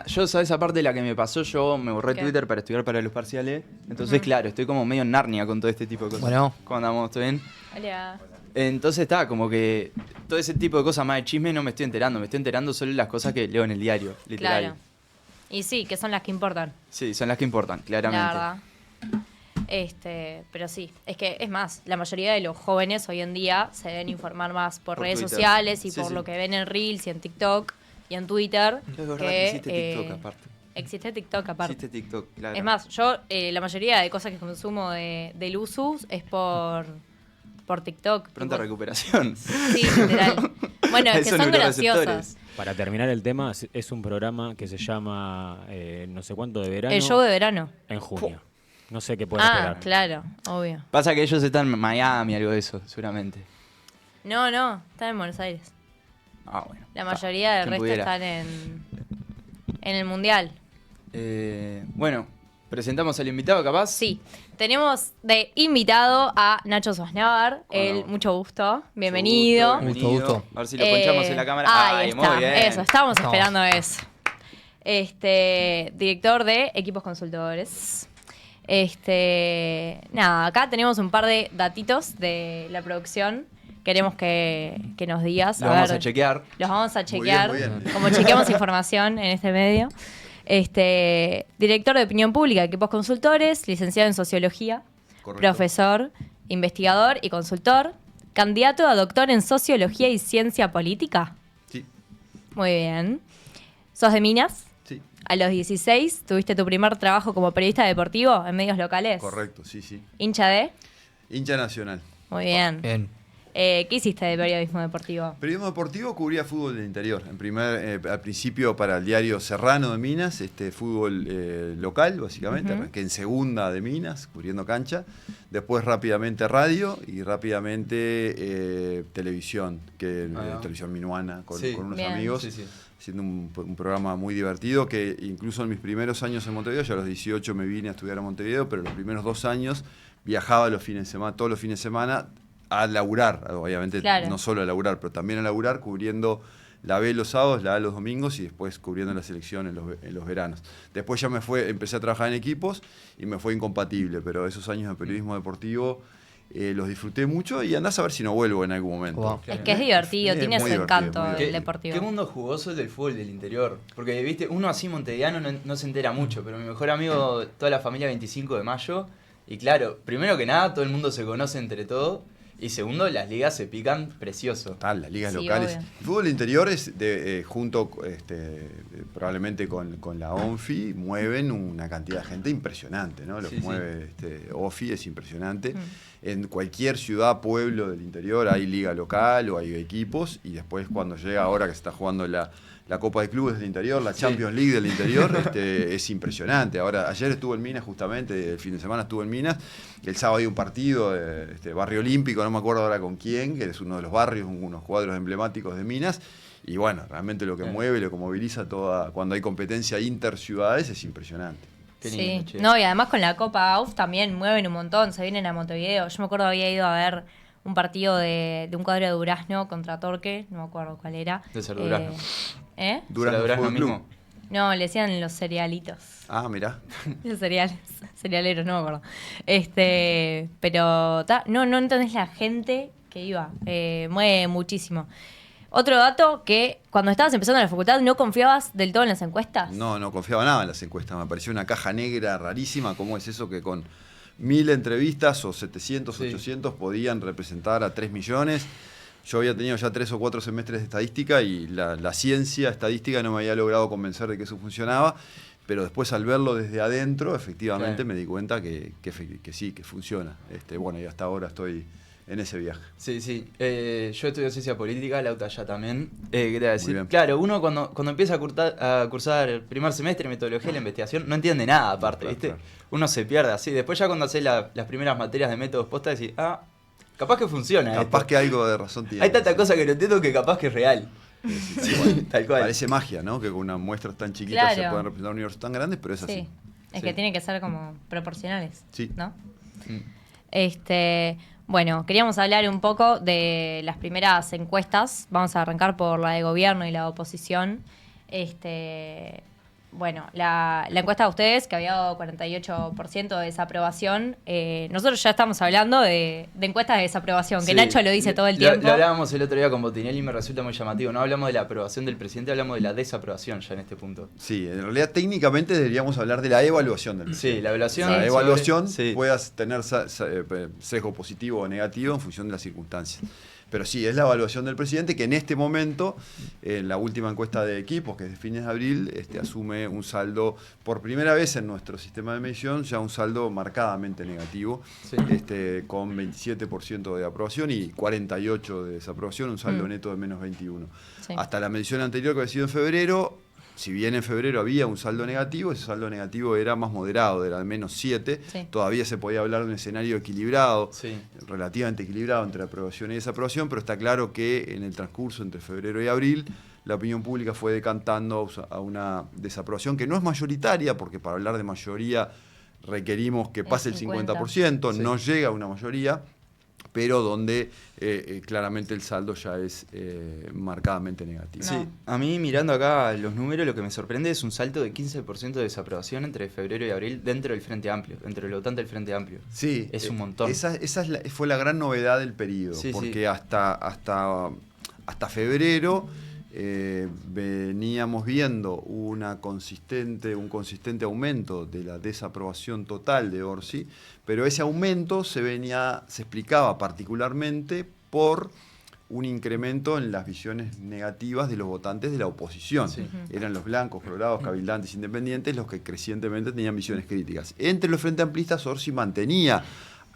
Yo, ¿sabes? Aparte de la que me pasó, yo me borré ¿Qué? Twitter para estudiar para los parciales. Entonces, claro, estoy como medio en Narnia con todo este tipo de cosas. Bueno. ¿Cómo andamos? ¿Todo bien? Hola. Entonces está, como que todo ese tipo de cosas más de chisme no me estoy enterando. Me estoy enterando solo de las cosas que leo en el diario, literal. Claro. Y sí, que son las que importan. Sí, son las que importan, claramente. La verdad. Pero sí, es que es más, la mayoría de los jóvenes hoy en día se deben informar más por redes Twitter. sociales y Sí, por sí. lo que ven en Reels y en TikTok y en Twitter. Es verdad que existe TikTok aparte. Existe TikTok aparte. Existe TikTok, claro. Es más, yo la mayoría de cosas que consumo del USU es por TikTok. Pronta Tipo, recuperación. Sí, literal. Bueno, es que Esos son neuroreceptores. graciosas. Para terminar el tema, es un programa que se llama no sé cuánto de verano El show de verano. en junio. No sé qué pueden Ah, esperar. claro, obvio. Pasa que ellos están en Miami, algo de eso, seguramente. No, está en Buenos Aires. Ah, bueno. La mayoría del Quien resto pudiera. están en el Mundial. Bueno, presentamos al invitado, capaz. Sí, tenemos de invitado a Nacho Sosnavar. Hola. Mucho gusto, bienvenido. Gusto. A ver si lo ponchamos en la cámara. Ahí Ay, está, muy bien. eso, estábamos Estamos. esperando eso. Director de Equipos Consultores. Nada, acá tenemos un par de datitos de la producción. Queremos que nos digas. Lo vamos a chequear. Los vamos a chequear, muy bien. como chequeamos información en este medio. Director de Opinión Pública, Equipos Consultores, licenciado en Sociología, Correcto. profesor, investigador y consultor, candidato a doctor en Sociología y Ciencia Política. Sí, Muy bien. ¿Sos de Minas? sí, A los 16 tuviste tu primer trabajo como periodista deportivo en medios locales. correcto, sí, sí. ¿Hincha de? Hincha nacional. Muy bien. Bien. ¿Qué hiciste de periodismo deportivo? Periodismo deportivo cubría fútbol del interior. Al principio para el diario Serrano de Minas, fútbol local, básicamente. Arranqué en segunda de Minas, cubriendo cancha. Después rápidamente radio y rápidamente televisión, televisión minuana, con unos amigos. Sí. Haciendo un programa muy divertido, que incluso en mis primeros años en Montevideo, ya a los 18 me vine a estudiar a Montevideo, pero los primeros 2 años viajaba los fines de semana, todos los fines de semana, a laburar, obviamente no solo a laburar, pero también a laburar, cubriendo la B los sábados, la A los domingos y después cubriendo la selección en los veranos. Después ya empecé a trabajar en equipos y me fue incompatible, pero esos años de periodismo deportivo los disfruté mucho y andás a ver si no vuelvo en algún momento. Wow. Es que es divertido, tiene su encanto el deportivo. Qué mundo jugoso el del fútbol del interior. Porque, viste, uno así montevideano no se entera mucho, pero mi mejor amigo, toda la familia 25 de mayo, y claro, primero que nada, todo el mundo se conoce entre todos. Y segundo, las ligas se pican precioso. Total, las ligas locales. Obvio. El fútbol interior es junto probablemente con la ONFI mueven una cantidad de gente impresionante, ¿no? Lo que mueve OFI es impresionante. En cualquier ciudad, pueblo del interior hay liga local o hay equipos y después cuando llega ahora que se está jugando la Copa de Clubes del Interior, la Champions League del Interior, es impresionante. Ahora, ayer estuve en Minas justamente, el fin de semana estuve en Minas, el sábado hay un partido, Barrio Olímpico, no me acuerdo ahora con quién, que es uno de los barrios, unos cuadros emblemáticos de Minas, y bueno, realmente lo que mueve, lo que moviliza cuando hay competencia interciudades es impresionante. Sí, no, y además con la Copa AUF también mueven un montón, se vienen a Montevideo. Yo me acuerdo había ido a ver un partido de un cuadro de Durazno contra Torque, no me acuerdo cuál era. De ser Durazno. Durazno mismo. No, le decían los cerealitos. Ah, mirá. Los cerealeros, no me acuerdo. Pero no entendés la gente que iba. Mueve muchísimo. Otro dato, que cuando estabas empezando en la facultad, ¿no confiabas del todo en las encuestas? No confiaba nada en las encuestas. Me pareció una caja negra rarísima. ¿Cómo es eso que con 1000 entrevistas o 700, 800 podían representar a 3 millones? Yo había tenido ya 3 o 4 semestres de estadística y la ciencia estadística no me había logrado convencer de que eso funcionaba, pero después al verlo desde adentro, efectivamente me di cuenta que sí, que funciona. Y hasta ahora estoy en ese viaje. Sí. Yo estudio ciencia política, Lauta ya también. ¿Qué te voy a decir? Claro, uno cuando empieza a cursar el primer semestre, metodología de la investigación, no entiende nada aparte, ¿viste? Claro. Uno se pierde así. Después ya cuando haces las primeras materias de métodos posta, decís, capaz que funciona. Capaz que algo de razón tiene. Hay tanta cosa que no entiendo que capaz que es real. Tal cual. Parece magia, ¿no? Que con unas muestras tan chiquitas se puedan representar universos tan grandes, pero es así. Es que tienen que ser como proporcionales, ¿no? Mm. Bueno, queríamos hablar un poco de las primeras encuestas. Vamos a arrancar por la de gobierno y la de oposición. La encuesta de ustedes, que había dado 48% de desaprobación, nosotros ya estamos hablando de encuestas de desaprobación, que Nacho lo dice todo el tiempo. Lo hablábamos el otro día con Botinelli y me resulta muy llamativo. No hablamos de la aprobación del presidente, hablamos de la desaprobación ya en este punto. Sí, en realidad técnicamente deberíamos hablar de la evaluación del presidente. Sí, la evaluación. La evaluación puedas tener sesgo positivo o negativo en función de las circunstancias. Pero sí, es la evaluación del presidente que en este momento, en la última encuesta de equipos, que es de fines de abril, asume un saldo, por primera vez en nuestro sistema de medición, ya un saldo marcadamente negativo, con 27% de aprobación y 48% de desaprobación, un saldo neto de menos 21%. Sí. Hasta la medición anterior, que había sido en febrero, si bien en febrero había un saldo negativo, ese saldo negativo era más moderado, era de menos 7. Sí. Todavía se podía hablar de un escenario equilibrado, relativamente equilibrado entre aprobación y desaprobación, pero está claro que en el transcurso entre febrero y abril la opinión pública fue decantando a una desaprobación que no es mayoritaria, porque para hablar de mayoría requerimos que pase el 50%, no llega a una mayoría, pero donde claramente el saldo ya es marcadamente negativo. Sí, a mí mirando acá los números, lo que me sorprende es un salto de 15% de desaprobación entre febrero y abril dentro del Frente Amplio, entre los votantes del Frente Amplio. Sí, es un montón. Esa fue la gran novedad del periodo, porque hasta febrero veníamos viendo un consistente aumento de la desaprobación total de Orsi, pero ese aumento se explicaba particularmente por un incremento en las visiones negativas de los votantes de la oposición. Sí. Eran los blancos, colorados, cabildantes, independientes los que crecientemente tenían visiones críticas. Entre los frente amplistas, Orsi mantenía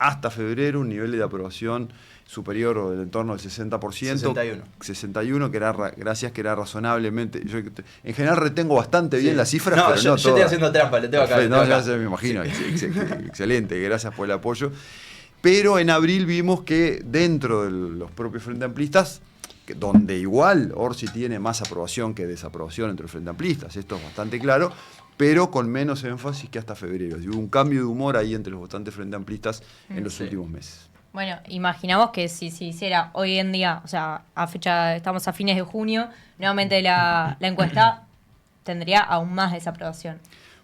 hasta febrero un nivel de aprobación superior o del entorno del 60%. 61, que era gracias que era razonablemente. Yo en general retengo bastante bien las cifras, no, pero yo estoy haciendo trampa, le tengo acá. No, ya se me imagino. Excelente, gracias por el apoyo. Pero en abril vimos que dentro de los propios Frente Amplistas, donde igual Orsi tiene más aprobación que desaprobación entre los Frente Amplistas, esto es bastante claro, pero con menos énfasis que hasta febrero. Y hubo un cambio de humor ahí entre los votantes Frente Amplistas en los últimos meses. Bueno, imaginamos que si se hiciera hoy en día, o sea, estamos a fines de junio, nuevamente la encuesta tendría aún más desaprobación.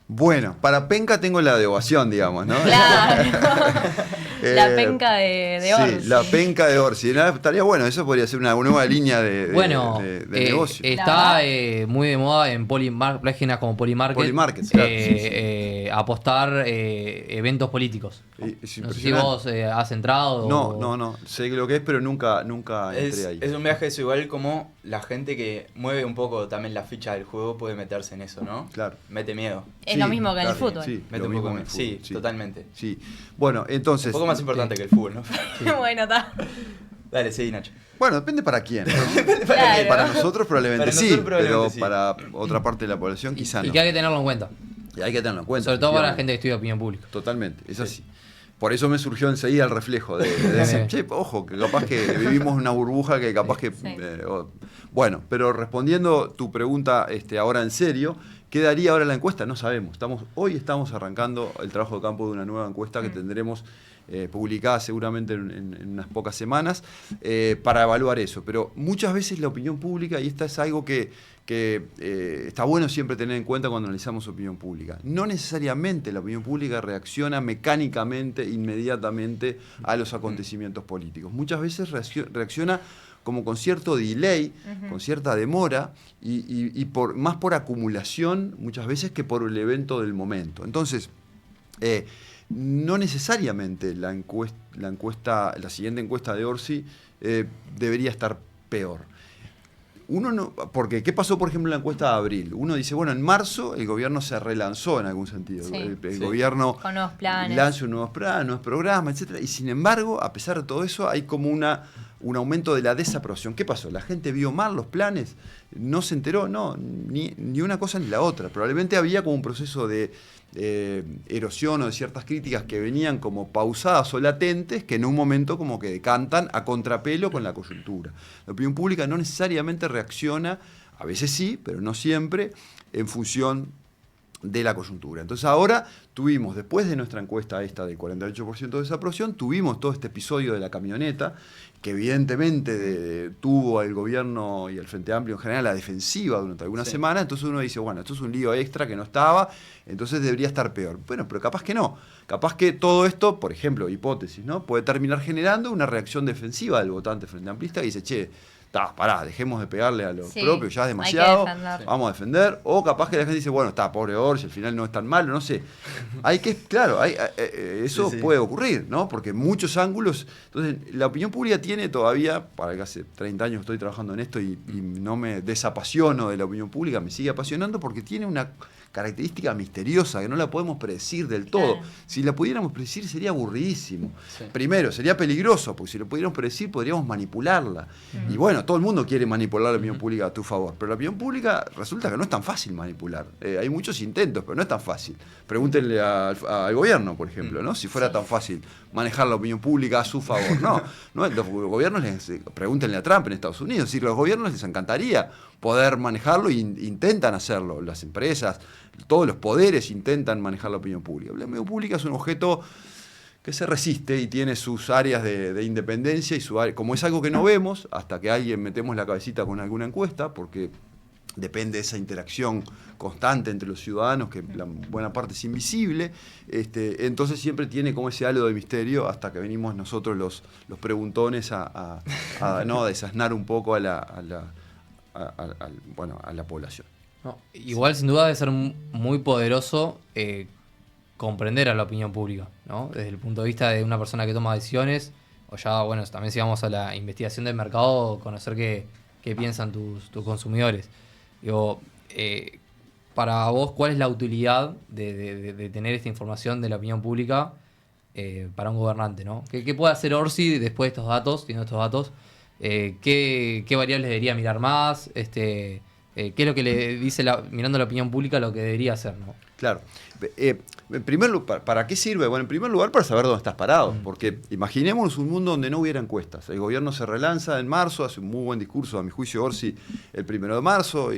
Bueno, para penca tengo la de ovación, digamos, ¿no? Claro. La penca de Orsi. Sí, la penca de Orsi. Estaría bueno, eso podría ser una nueva línea de negocio. Está muy de moda en páginas como Polymarket, claro, apostar eventos políticos. No sé si vos has entrado. No, sé lo que es, pero nunca entré ahí. Es un viaje eso, igual como la gente que mueve un poco también la ficha del juego puede meterse en eso, ¿no? Claro. Mete miedo. Es lo mismo que en el fútbol. Sí, Mete un poco miedo. Sí, totalmente. Sí. Bueno, entonces. Un poco más importante que el fútbol, ¿no? Bueno, está. Dale, sí, Nacho. Bueno, depende para quién, ¿no? Claro. Para nosotros probablemente pero sí. para otra parte de la población quizá no. Y que hay que tenerlo en cuenta. Y hay que tenerlo en cuenta. Sobre todo para la gente que estudia opinión pública. Totalmente, es así. Por eso me surgió enseguida el reflejo de decir, che, ojo, que capaz que vivimos una burbuja que capaz que... Bueno, pero respondiendo tu pregunta ahora en serio, ¿qué daría ahora la encuesta? No sabemos. Hoy estamos arrancando el trabajo de campo de una nueva encuesta que tendremos publicada seguramente en unas pocas semanas para evaluar eso. Pero muchas veces la opinión pública, y esta es algo que está bueno siempre tener en cuenta cuando analizamos opinión pública. No necesariamente la opinión pública reacciona mecánicamente, inmediatamente a los acontecimientos políticos. Muchas veces reacciona como con cierto delay, con cierta demora, y más por acumulación muchas veces que por el evento del momento. Entonces, no necesariamente la siguiente encuesta de Orsi debería estar peor. Porque, ¿qué pasó, por ejemplo, en la encuesta de abril? Uno dice, bueno, en marzo el gobierno se relanzó en algún sentido. Sí. El gobierno con nuevos planes. lanza nuevos programas, etc. Y sin embargo, a pesar de todo eso, hay como un aumento de la desaprobación. ¿Qué pasó? ¿La gente vio mal los planes? ¿No se enteró? No, ni una cosa ni la otra. Probablemente había como un proceso de erosión o de ciertas críticas que venían como pausadas o latentes, que en un momento como que decantan a contrapelo con la coyuntura. La opinión pública no necesariamente reacciona, a veces sí, pero no siempre, en función de la coyuntura. Entonces ahora tuvimos, después de nuestra encuesta esta del 48% de desaprobación, tuvimos todo este episodio de la camioneta, que evidentemente tuvo al gobierno y al Frente Amplio en general la defensiva durante algunas semanas. Entonces uno dice, bueno, esto es un lío extra que no estaba, entonces debería estar peor. Bueno, pero capaz que no. Capaz que todo esto, por ejemplo, hipótesis, ¿no?, puede terminar generando una reacción defensiva del votante Frente Amplista que dice, che, pará, dejemos de pegarle a lo propio, ya es demasiado, vamos a defender. O capaz que la gente dice, bueno, pobre Orsi, al final no es tan malo, no sé. Eso puede ocurrir, ¿no? Porque muchos ángulos. Entonces, la opinión pública tiene todavía, para que hace 30 años estoy trabajando en esto y no me desapasiono de la opinión pública, me sigue apasionando porque tiene una característica misteriosa que no la podemos predecir del todo. Claro. Si la pudiéramos predecir sería aburridísimo. Sí. Primero, sería peligroso, porque si lo pudiéramos predecir podríamos manipularla. Y bueno, todo el mundo quiere manipular la opinión pública a tu favor, pero la opinión pública resulta que no es tan fácil manipular. Hay muchos intentos, pero no es tan fácil. Pregúntenle al gobierno, por ejemplo, ¿no? Si fuera tan fácil manejar la opinión pública a su favor. No, los gobiernos pregúntenle a Trump en Estados Unidos. Es decir, los gobiernos les encantaría poder manejarlo e intentan hacerlo. Las empresas, todos los poderes intentan manejar la opinión pública. La opinión pública es un objeto que se resiste y tiene sus áreas de independencia y como es algo que no vemos hasta que alguien metemos la cabecita con alguna encuesta, porque depende de esa interacción constante entre los ciudadanos, que la buena parte es invisible, entonces siempre tiene como ese halo de misterio hasta que venimos nosotros los preguntones a desasnar un poco a la población. No, igual sin duda debe ser muy poderoso comprender a la opinión pública, ¿no? Desde el punto de vista de una persona que toma decisiones, o ya, bueno, también si vamos a la investigación del mercado, conocer qué piensan tus consumidores. Digo, para vos, ¿cuál es la utilidad de tener esta información de la opinión pública para un gobernante, ¿no? ¿Qué puede hacer Orsi después de estos datos, teniendo estos datos? ¿Qué variables debería mirar más? ¿Qué es lo que le dice, mirando la opinión pública, lo que debería hacer, ¿no? Claro. En primer lugar, ¿para qué sirve? Bueno, en primer lugar, para saber dónde estás parado. Porque imaginémonos un mundo donde no hubiera encuestas. El gobierno se relanza en marzo, hace un muy buen discurso, a mi juicio, Orsi, el 1 de marzo,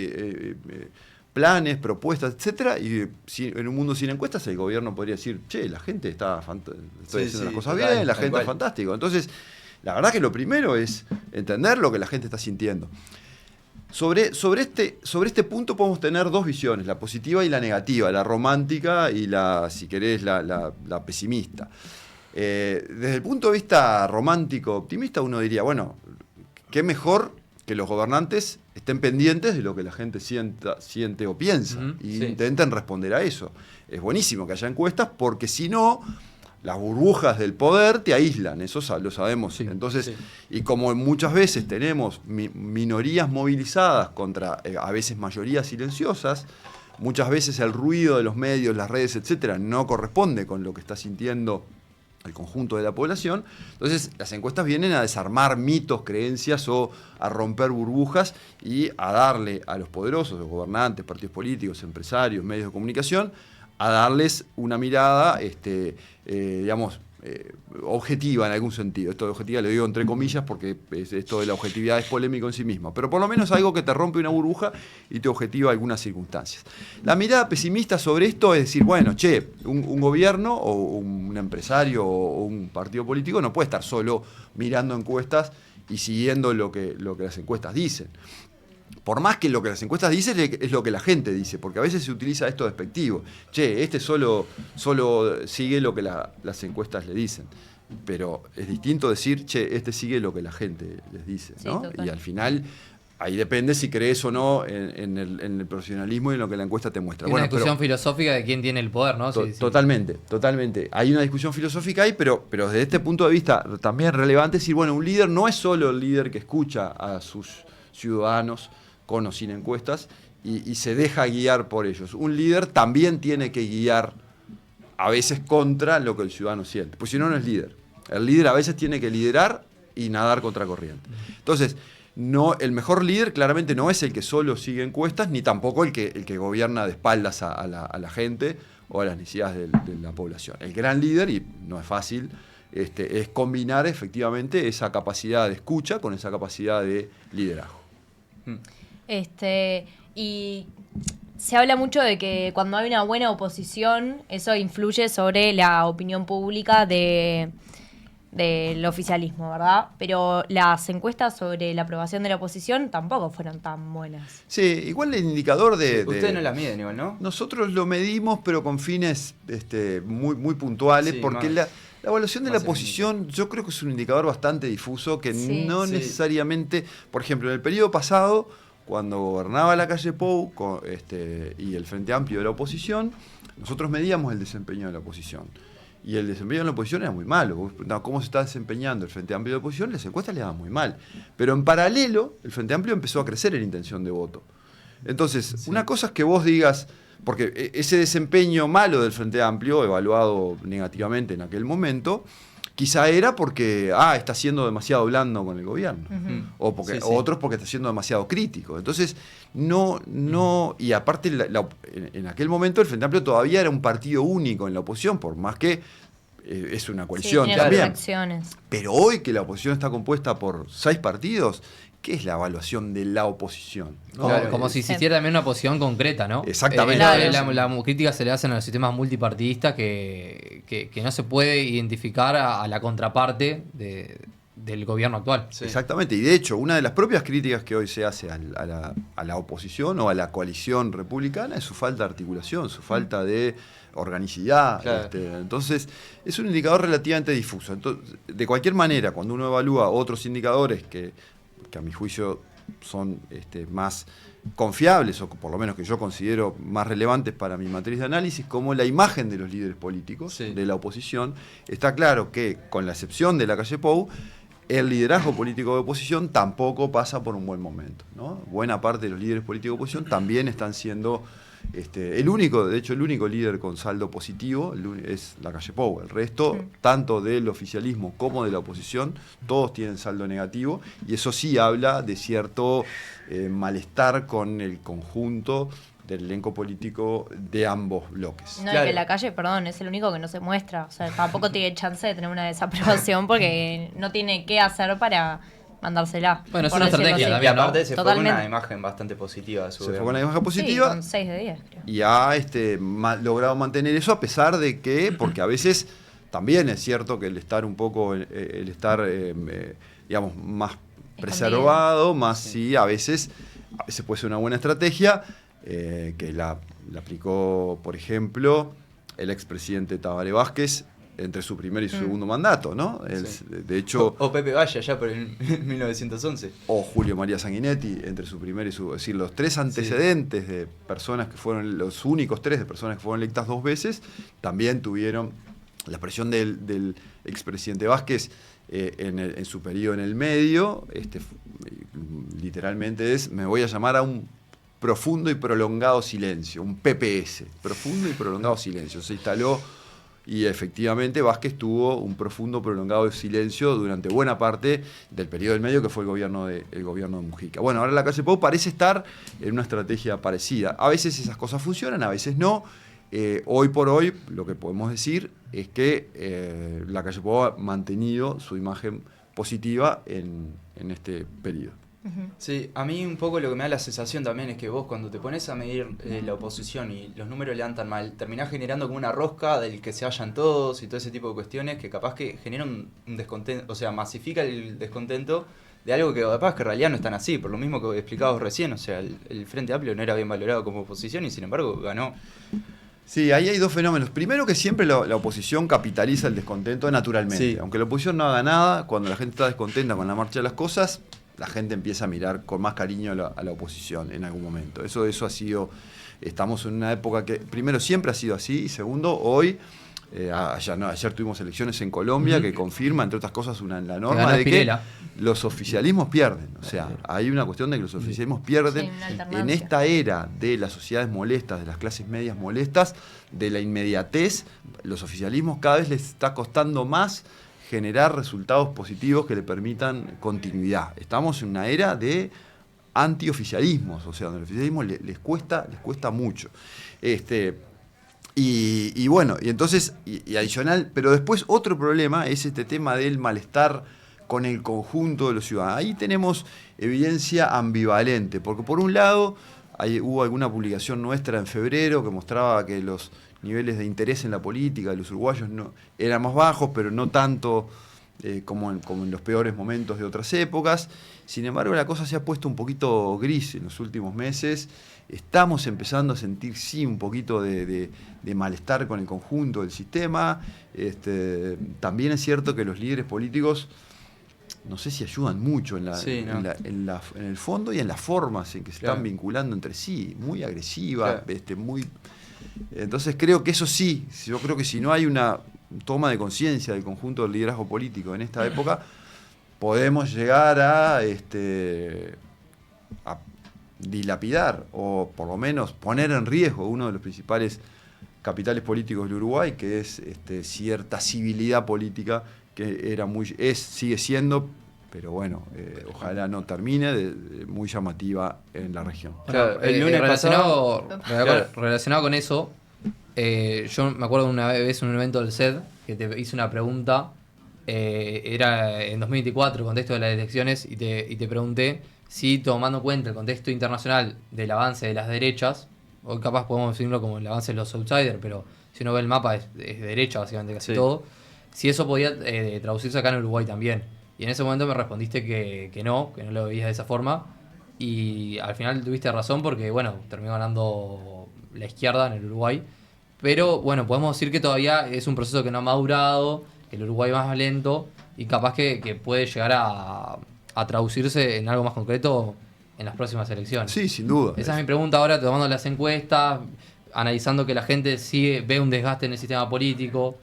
planes, propuestas, etcétera. Y en un mundo sin encuestas, el gobierno podría decir, che, la gente está estoy haciendo las cosas bien, la gente es fantástico. Entonces, la verdad que lo primero es entender lo que la gente está sintiendo. Sobre este punto podemos tener dos visiones, la positiva y la negativa, la romántica y la, si querés, la pesimista. Desde el punto de vista romántico, optimista, uno diría, bueno, qué mejor que los gobernantes estén pendientes de lo que la gente siente o piensa y intenten responder a eso. Es buenísimo que haya encuestas porque si no, las burbujas del poder te aíslan, eso lo sabemos. Sí, entonces, y como muchas veces tenemos minorías movilizadas contra a veces mayorías silenciosas, muchas veces el ruido de los medios, las redes, etcétera, no corresponde con lo que está sintiendo el conjunto de la población. Entonces, las encuestas vienen a desarmar mitos, creencias o a romper burbujas y a darle a los poderosos, los gobernantes, partidos políticos, empresarios, medios de comunicación, a darles una mirada, digamos, objetiva en algún sentido. Esto de objetiva lo digo entre comillas porque esto de la objetividad es polémico en sí mismo, pero por lo menos algo que te rompe una burbuja y te objetiva algunas circunstancias. La mirada pesimista sobre esto es decir, bueno, un gobierno o un empresario o un partido político no puede estar solo mirando encuestas y siguiendo lo que las encuestas dicen. Por más que lo que las encuestas dicen es lo que la gente dice, porque a veces se utiliza esto despectivo. Solo sigue lo que las encuestas le dicen. Pero es distinto decir, sigue lo que la gente les dice, ¿no? Sí, y al final, ahí depende si crees o no en el profesionalismo y en lo que la encuesta te muestra. Hay una discusión filosófica de quién tiene el poder, ¿no? Totalmente. Hay una discusión filosófica ahí, pero desde este punto de vista también relevante decir, bueno, un líder no es solo el líder que escucha a sus ciudadanos con o sin encuestas, y se deja guiar por ellos. Un líder también tiene que guiar, a veces contra lo que el ciudadano siente, pues si no, no es líder. El líder a veces tiene que liderar y nadar contra corriente. Entonces, el mejor líder claramente no es el que solo sigue encuestas, ni tampoco el que gobierna de espaldas a la gente o a las necesidades de la población. El gran líder, y no es fácil, es combinar efectivamente esa capacidad de escucha con esa capacidad de liderazgo. Y se habla mucho de que cuando hay una buena oposición, eso influye sobre la opinión pública del oficialismo, ¿verdad? Pero las encuestas sobre la aprobación de la oposición tampoco fueron tan buenas. Sí, igual el indicador Ustedes no la miden igual, ¿no? Nosotros lo medimos, pero con fines muy puntuales, porque la evaluación de la oposición yo creo que es un indicador bastante difuso que no necesariamente, por ejemplo, en el periodo pasado, cuando gobernaba la calle Pou y el Frente Amplio de la oposición, nosotros medíamos el desempeño de la oposición. Y el desempeño de la oposición era muy malo. ¿Cómo se está desempeñando el Frente Amplio de la oposición? Las encuestas le daban muy mal. Pero en paralelo, el Frente Amplio empezó a crecer en intención de voto. Entonces, una cosa es que vos digas, porque ese desempeño malo del Frente Amplio, evaluado negativamente en aquel momento, quizá era porque está siendo demasiado blando con el gobierno. O otros porque está siendo demasiado crítico. Entonces, y aparte en aquel momento el Frente Amplio todavía era un partido único en la oposición, por más que es una coalición también. Pero hoy que la oposición está compuesta por 6 partidos, ¿qué es la evaluación de la oposición? Como si existiera también una oposición concreta, ¿no? Exactamente. La crítica se le hacen a los sistemas multipartidistas que no se puede identificar a la contraparte del gobierno actual. Sí. Exactamente, y de hecho, una de las propias críticas que hoy se hace a la oposición o a la coalición republicana es su falta de articulación, su falta de organicidad. Claro. Entonces, es un indicador relativamente difuso. Entonces, de cualquier manera, cuando uno evalúa otros indicadores que a mi juicio son más confiables, o por lo menos que yo considero más relevantes para mi matriz de análisis, como la imagen de los líderes políticos de la oposición, está claro que, con la excepción de la calle Pou, el liderazgo político de oposición tampoco pasa por un buen momento, ¿no? Buena parte de los líderes políticos de oposición también están siendo El único líder con saldo positivo es la Calle Pou. El resto, tanto del oficialismo como de la oposición, todos tienen saldo negativo, y eso sí habla de cierto malestar con el conjunto del elenco político de ambos bloques. No, y que la Calle, perdón, es el único que no se muestra. O sea, tampoco tiene chance de tener una desaprobación porque no tiene qué hacer para mandársela. Bueno, es por una decirlo estrategia así. también, Y ¿no? aparte se fue con Totalmente. una imagen bastante positiva de su Se fue gobierno. con la imagen Sí, positiva. con 6 de 10, creo. Y ha logrado mantener eso, a pesar de que, porque a veces también es cierto que el estar un poco, digamos, más preservado, más sí, a veces puede ser una buena estrategia, que la aplicó, por ejemplo, el expresidente Tabaré Vázquez entre su primer y su segundo mandato, ¿no? Sí. De hecho, O Pepe Valle, allá por el 1911. o Julio María Sanguinetti entre su primer y su... Es decir, los tres antecedentes de personas que fueron, los únicos tres de personas que fueron electas 2 veces, también tuvieron la presión del expresidente Vázquez en su periodo en el medio, literalmente me voy a llamar a un profundo y prolongado silencio, un PPS, profundo y prolongado silencio. Se instaló y efectivamente Vázquez tuvo un profundo, prolongado silencio durante buena parte del periodo del medio, que fue el gobierno de Mujica. Bueno, ahora la Calle Pou parece estar en una estrategia parecida. A veces esas cosas funcionan, a veces no. Hoy por hoy lo que podemos decir es que la Calle Pou ha mantenido su imagen positiva en este periodo. Sí, a mí un poco lo que me da la sensación también es que vos cuando te pones a medir la oposición y los números le dan tan mal, terminás generando como una rosca del que se hallan todos y todo ese tipo de cuestiones que capaz que genera un descontento, o sea, masifica el descontento de algo que capaz que en realidad no es tan así, por lo mismo que explicabas recién, o sea, el Frente Amplio no era bien valorado como oposición y sin embargo ganó. Sí, ahí hay dos fenómenos. Primero, que siempre la oposición capitaliza el descontento naturalmente. Sí. Aunque la oposición no haga nada, cuando la gente está descontenta con la marcha de las cosas, la gente empieza a mirar con más cariño a la oposición en algún momento. Eso ha sido... Estamos en una época que, primero, siempre ha sido así, y segundo, hoy... ayer tuvimos elecciones en Colombia que confirma, entre otras cosas, la norma ganó de que Spinella. los oficialismos pierden. O sea, hay una cuestión de que los oficialismos pierden Sí, una alternancia. en esta era de las sociedades molestas, de las clases medias molestas, de la inmediatez. Los oficialismos cada vez les está costando más generar resultados positivos que le permitan continuidad. Estamos en una era de antioficialismos, o sea, donde el oficialismo les cuesta mucho. Y bueno, y entonces, y adicional, pero después otro problema es este tema del malestar con el conjunto de los ciudadanos. Ahí tenemos evidencia ambivalente, porque por un lado hubo alguna publicación nuestra en febrero que mostraba que los niveles de interés en la política de los uruguayos eran más bajos, pero no tanto como en los peores momentos de otras épocas. Sin embargo, la cosa se ha puesto un poquito gris en los últimos meses. Estamos empezando a sentir, sí, un poquito de malestar con el conjunto del sistema. También es cierto que los líderes políticos, no sé si ayudan mucho en el fondo y en las formas en que se están vinculando entre sí, muy agresiva, Entonces creo que eso sí, yo creo que si no hay una toma de conciencia del conjunto del liderazgo político en esta época, podemos llegar a dilapidar o por lo menos poner en riesgo uno de los principales capitales políticos del Uruguay, que es cierta civilidad política que sigue siendo, pero bueno, ojalá no termine, muy llamativa en la región. Claro, el lunes relacionado con eso, yo me acuerdo una vez en un evento del SED que te hice una pregunta, era en 2024, contexto de las elecciones, y te pregunté si, tomando en cuenta el contexto internacional del avance de las derechas, hoy capaz podemos definirlo como el avance de los outsiders, pero si uno ve el mapa es derecha básicamente casi todo, si eso podía traducirse acá en Uruguay también. Y en ese momento me respondiste que no lo veías de esa forma, y al final tuviste razón porque, bueno, terminó ganando la izquierda en el Uruguay, pero bueno, podemos decir que todavía es un proceso que no ha madurado, que el Uruguay va más lento, y capaz que puede llegar a traducirse en algo más concreto en las próximas elecciones. Sí, sin duda. Esa es mi pregunta ahora, tomando las encuestas, analizando que la gente ve un desgaste en el sistema político,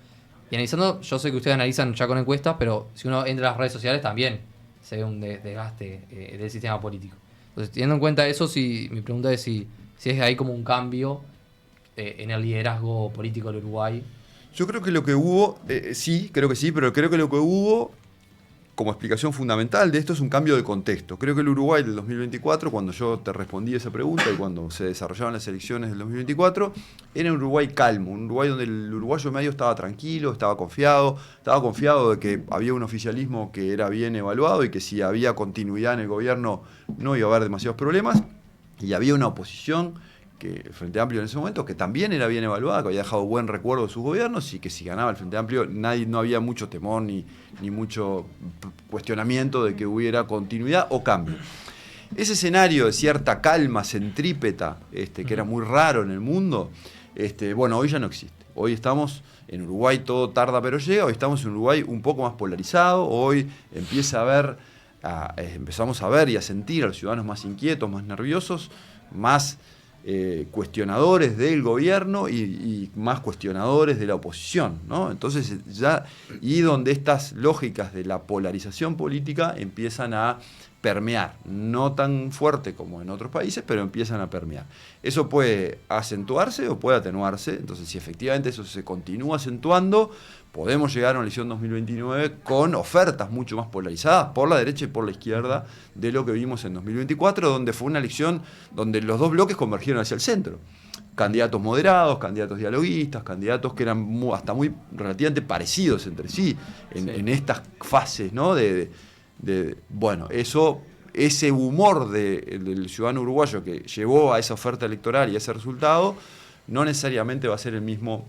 y analizando, yo sé que ustedes analizan ya con encuestas, pero si uno entra a las redes sociales también se ve un desgaste del sistema político. Entonces, teniendo en cuenta eso, mi pregunta es si es ahí como un cambio en el liderazgo político del Uruguay? Yo creo que lo que hubo, sí, creo que sí, pero creo que lo que hubo como explicación fundamental de esto es un cambio de contexto. Creo que el Uruguay del 2024, cuando yo te respondí esa pregunta y cuando se desarrollaban las elecciones del 2024, era un Uruguay calmo, un Uruguay donde el uruguayo medio estaba tranquilo, estaba confiado de que había un oficialismo que era bien evaluado y que si había continuidad en el gobierno no iba a haber demasiados problemas, y había una oposición que el Frente Amplio en ese momento, que también era bien evaluada, que había dejado buen recuerdo de sus gobiernos y que si ganaba el Frente Amplio no había mucho temor ni mucho cuestionamiento de que hubiera continuidad o cambio. Ese escenario de cierta calma centrípeta, que era muy raro en el mundo, bueno, hoy ya no existe. Hoy estamos en Uruguay, todo tarda pero llega, hoy estamos en Uruguay un poco más polarizado, hoy empezamos a ver y a sentir a los ciudadanos más inquietos, más nerviosos, más cuestionadores del gobierno y más cuestionadores de la oposición, ¿no? Entonces y donde estas lógicas de la polarización política empiezan a permear, no tan fuerte como en otros países, pero empiezan a permear. Eso puede acentuarse o puede atenuarse, entonces si efectivamente eso se continúa acentuando, podemos llegar a una elección 2029 con ofertas mucho más polarizadas por la derecha y por la izquierda de lo que vimos en 2024, donde fue una elección donde los dos bloques convergieron hacia el centro. Candidatos moderados, candidatos dialoguistas, candidatos que eran hasta muy relativamente parecidos entre sí en estas fases, ¿no? Bueno, ese humor del ciudadano uruguayo que llevó a esa oferta electoral y a ese resultado, no necesariamente va a ser el mismo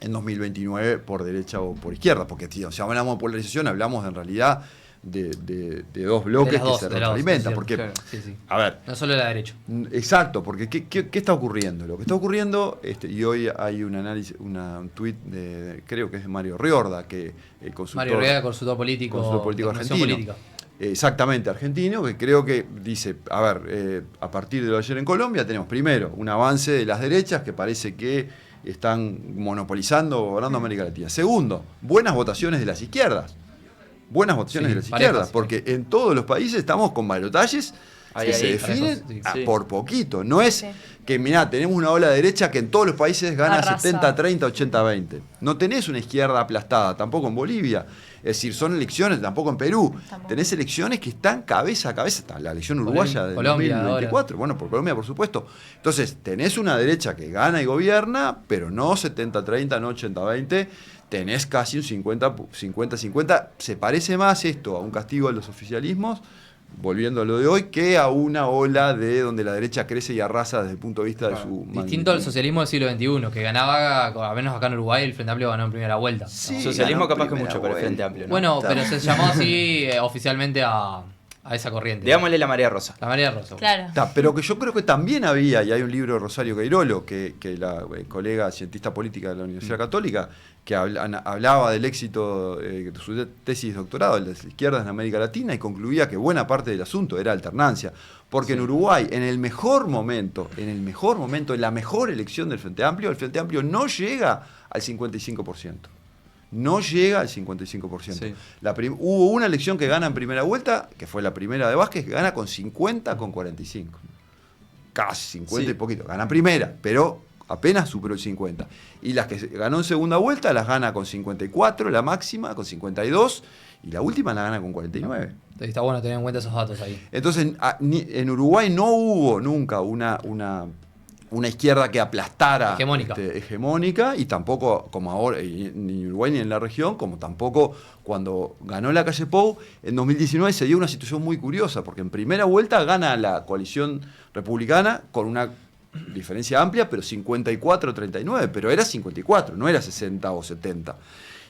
en 2029 por derecha o por izquierda, porque si hablamos de polarización, hablamos en realidad de dos bloques que se retroalimentan. Porque, claro, sí. A ver, no solo la derecha. Exacto, porque ¿qué está ocurriendo? Lo que está ocurriendo, y hoy hay un análisis, un tuit creo que es de Mario Riorda, que Mario Riorda, consultor político argentino. Política. Exactamente, argentino, que creo que dice, a partir de lo de ayer en Colombia tenemos primero un avance de las derechas que parece que están monopolizando o gobernando América Latina. Segundo, buenas votaciones de las izquierdas. Buenas votaciones de las izquierdas, parejas, porque en todos los países estamos con balotajes que se definen por poquito. No es que, mirá, tenemos una ola derecha que en todos los países gana 70-30, 80-20. No tenés una izquierda aplastada, tampoco en Bolivia. Es decir, son elecciones, tampoco en Perú. Tenés elecciones que están cabeza a cabeza. La elección uruguaya de 2024. Bueno, por Colombia, por supuesto. Entonces, tenés una derecha que gana y gobierna, pero no 70-30, no 80-20. Tenés casi un 50-50. Se parece más esto a un castigo a los oficialismos, volviendo a lo de hoy, que a una ola de donde la derecha crece y arrasa desde el punto de vista de su distinto magnitud. al socialismo del siglo XXI, que ganaba, al menos acá en Uruguay, el Frente Amplio ganó en primera vuelta. Sí, socialismo capaz que mucho, pero el Frente Amplio, ¿no? Bueno, pero se llamó así oficialmente a esa corriente. Digámosle la marea rosa. La marea rosa. Claro. Pero que yo creo que también había, y hay un libro de Rosario Cairolo, que la colega cientista política de la Universidad Católica, que hablaba del éxito de su tesis de doctorado de las izquierdas en América Latina y concluía que buena parte del asunto era alternancia. Porque en Uruguay, en el mejor momento, en la mejor elección del Frente Amplio, el Frente Amplio no llega al 55%. No llega al 55%. Sí. Hubo una elección que gana en primera vuelta, que fue la primera de Vázquez, que gana con 50 con 45. Casi 50 y poquito. Gana primera, pero apenas superó el 50. Y las que ganó en segunda vuelta las gana con 54, la máxima, con 52, y la última la gana con 49. Está bueno tener en cuenta esos datos ahí. Entonces, en Uruguay no hubo nunca una izquierda que aplastara hegemónica, y tampoco como ahora, ni en Uruguay ni en la región, como tampoco cuando ganó la calle Pou, en 2019 se dio una situación muy curiosa, porque en primera vuelta gana la coalición republicana con una diferencia amplia, pero 54-39, pero era 54, no era 60 o 70.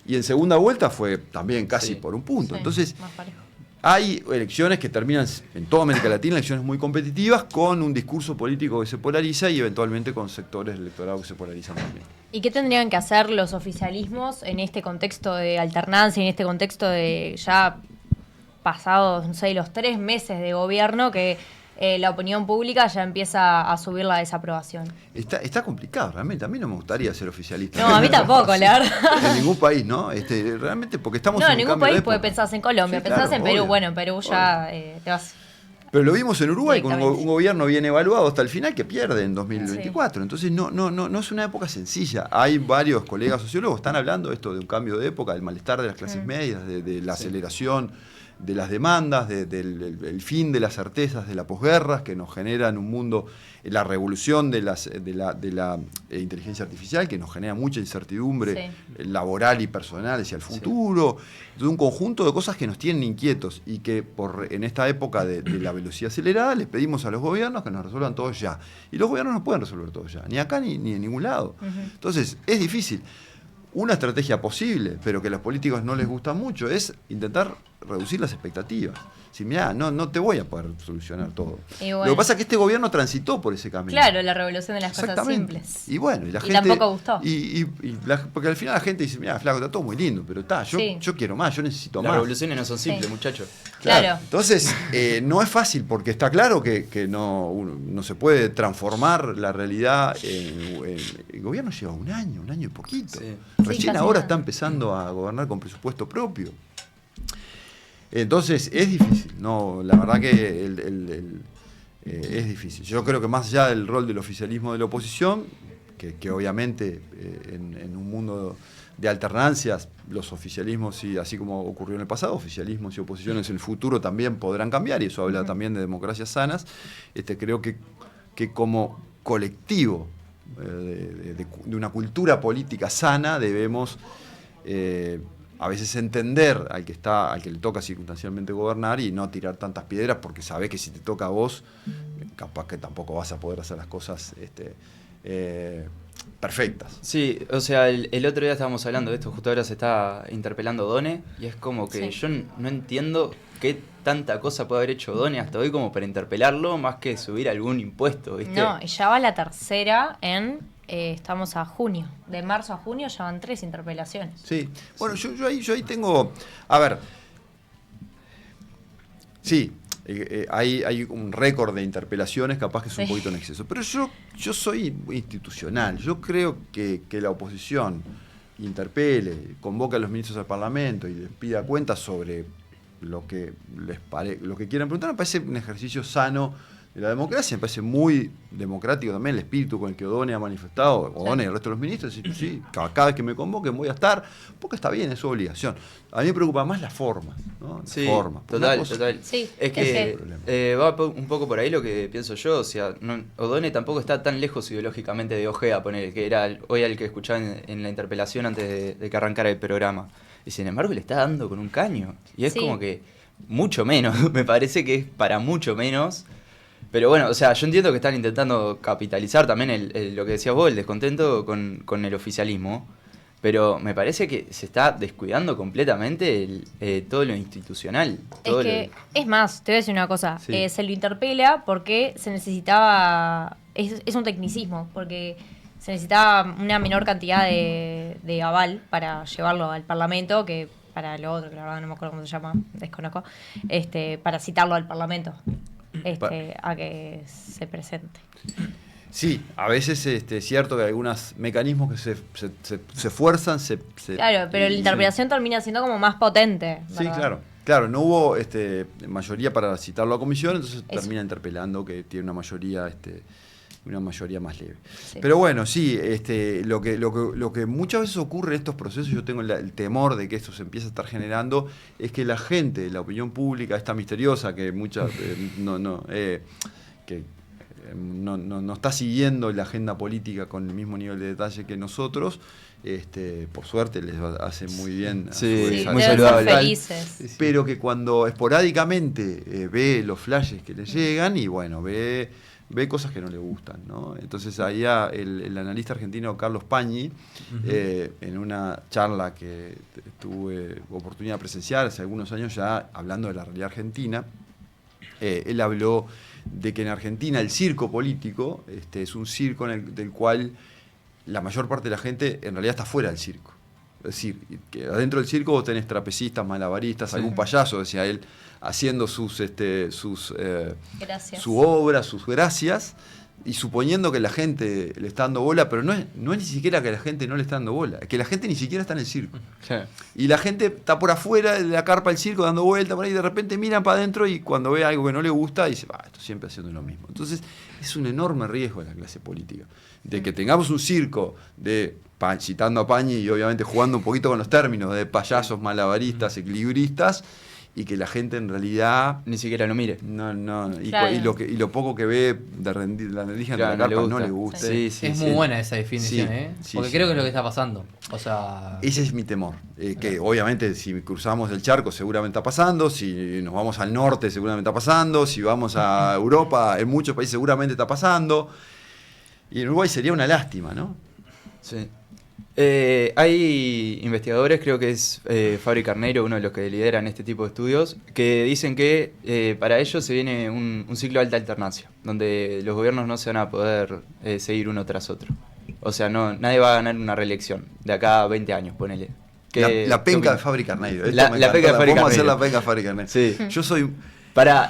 Y en segunda vuelta fue también casi por un punto. Entonces, hay elecciones que terminan en toda América Latina, elecciones muy competitivas, con un discurso político que se polariza y eventualmente con sectores del electorado que se polarizan también. ¿Y qué tendrían que hacer los oficialismos en este contexto de alternancia, en este contexto de ya pasados, no sé, los 3 meses de gobierno que la opinión pública ya empieza a subir la desaprobación? Está complicado, realmente. A mí no me gustaría ser oficialista. No, a mí tampoco, la verdad. En ningún país, ¿no? Realmente, porque estamos en un ningún cambio país de puede época. pensarse en Colombia, Sí, pensás claro, en Perú. obvio, bueno, en Perú ya te vas Pero lo vimos en Uruguay con Directamente. un gobierno bien evaluado hasta el final que pierde en 2024. Entonces no es una época sencilla. Hay varios colegas sociólogos que están hablando de esto de un cambio de época, del malestar de las clases medias, de la aceleración de las demandas, del fin de las certezas de la posguerra, que nos generan un mundo, la revolución de la inteligencia artificial, que nos genera mucha incertidumbre laboral y personal hacia el futuro. Entonces, un conjunto de cosas que nos tienen inquietos y que en esta época de la velocidad acelerada les pedimos a los gobiernos que nos resuelvan todo ya. Y los gobiernos no pueden resolver todo ya, ni acá ni en ningún lado. Entonces, es difícil. Una estrategia posible, pero que a los políticos no les gusta mucho, es intentar reducir las expectativas. Si mirá, no te voy a poder solucionar todo. Y bueno. Lo que pasa es que este gobierno transitó por ese camino. Claro, la revolución de las cosas Exactamente. simples. Y bueno, y la Y gente. tampoco gustó. Porque al final la gente dice, mira, flaco, está todo muy lindo, pero yo quiero más, yo necesito Las más. revoluciones no son simples, Sí. muchachos. Claro. Entonces, no es fácil, porque está claro que no se puede transformar la realidad. El gobierno lleva un año y poquito. Sí. Recién casi ahora nada. está empezando a gobernar con presupuesto propio. Entonces, es difícil. No, la verdad que es difícil. Yo creo que más allá del rol del oficialismo de la oposición, que obviamente en un mundo de alternancias, los oficialismos, y así como ocurrió en el pasado, oficialismos y oposiciones en el futuro también podrán cambiar, y eso habla también de democracias sanas. Creo que como colectivo de una cultura política sana debemos a veces entender al que le toca circunstancialmente gobernar y no tirar tantas piedras, porque sabés que si te toca a vos, capaz que tampoco vas a poder hacer las cosas perfectas. Sí, o sea, el otro día estábamos hablando de esto, justo ahora se está interpelando Done, y es como que yo no entiendo qué tanta cosa puede haber hecho Done hasta hoy como para interpelarlo, más que subir algún impuesto, ¿viste? No, y ya va la tercera estamos a junio. De marzo a junio ya van 3 interpelaciones. Sí, bueno, yo ahí tengo, a ver, sí, hay un récord de interpelaciones, capaz que es un poquito en exceso, pero yo soy institucional, yo creo que la oposición interpele, convoque a los ministros al Parlamento y les pida cuentas sobre lo que lo que quieran preguntar, me parece un ejercicio sano de la democracia, me parece muy democrático también el espíritu con el que O'Donnell ha manifestado, O'Donnell y el resto de los ministros, decir, sí, cada vez que me convoquen voy a estar, porque está bien, es su obligación. A mí me preocupa más la forma, ¿no? Sí, forma. total. Sí, Es que va un poco por ahí lo que pienso yo, o sea, O'Donnell tampoco está tan lejos ideológicamente de Ojeda, poner que era hoy el que escuchaba en la interpelación antes de que arrancara el programa. Y sin embargo le está dando con un caño. Y es como que mucho menos, me parece que es para mucho menos. Pero bueno, o sea, yo entiendo que están intentando capitalizar también lo que decías vos, el descontento con el oficialismo. Pero me parece que se está descuidando completamente todo lo institucional. Todo Es más, te voy a decir una cosa. Sí. Se lo interpela porque se necesitaba... Es un tecnicismo, porque se necesitaba una menor cantidad de aval para llevarlo al Parlamento que para lo otro, que la verdad no me acuerdo cómo se llama, desconozco, para citarlo al Parlamento, a que se presente. Sí, a veces es cierto que hay algunos mecanismos que se fuerzan, Claro, pero la interpelación termina siendo como más potente, Sí, ¿verdad? claro, no hubo mayoría para citarlo a comisión, entonces Eso. termina interpelando que tiene una mayoría más leve. Sí. Pero bueno, sí, lo que muchas veces ocurre en estos procesos, yo tengo el temor de que esto se empiece a estar generando, es que la gente, la opinión pública, esta misteriosa que muchas no está siguiendo la agenda política con el mismo nivel de detalle que nosotros, por suerte les hace muy bien. Sí, a muy deben saludable. ser felices. pero que cuando esporádicamente ve los flashes que le llegan y bueno, ve cosas que no le gustan, ¿no? Entonces ahí el analista argentino Carlos Pañi, en una charla que tuve oportunidad de presenciar hace algunos años ya, hablando de la realidad argentina, él habló de que en Argentina el circo político es un circo del cual la mayor parte de la gente en realidad está fuera del circo. Es decir, que adentro del circo vos tenés trapecistas, malabaristas, algún payaso, decía él, haciendo Gracias. su obra, sus gracias, y suponiendo que la gente le está dando bola, pero no es ni siquiera que la gente no le está dando bola, es que la gente ni siquiera está en el circo. Claro. Y la gente está por afuera de la carpa del circo dando vueltas por ahí, y de repente miran para adentro y cuando ve algo que no le gusta, dice, esto siempre haciendo lo mismo. Entonces, es un enorme riesgo de la clase política. De que tengamos un circo de, citando a Pañi y obviamente jugando un poquito con los términos, de payasos malabaristas, equilibristas, y que la gente en realidad Ni siquiera lo mire. Claro. y lo poco que ve de la rendija Claro, de la carpa no no le le gusta. guste. Sí, sí, es sí. muy buena esa definición, Sí, ¿eh? sí, Porque sí. creo que es lo que está pasando. O sea, Ese es mi temor. Que obviamente si cruzamos el charco seguramente está pasando, si nos vamos al norte seguramente está pasando, si vamos a Europa, en muchos países seguramente está pasando. Y en Uruguay sería una lástima, ¿no? Sí. Hay investigadores, creo que es Fabri Carneiro, uno de los que lideran este tipo de estudios, que dicen que para ellos se viene un ciclo de alta alternancia, donde los gobiernos no se van a poder seguir uno tras otro. O sea, nadie va a ganar una reelección de acá a 20 años, ponele. La penca ¿qué de Fabri Carneiro. Esto La me penca de encantó. Fabri Vamos a hacer Carneiro. la penca de Fabri Carneiro. Sí. Yo soy...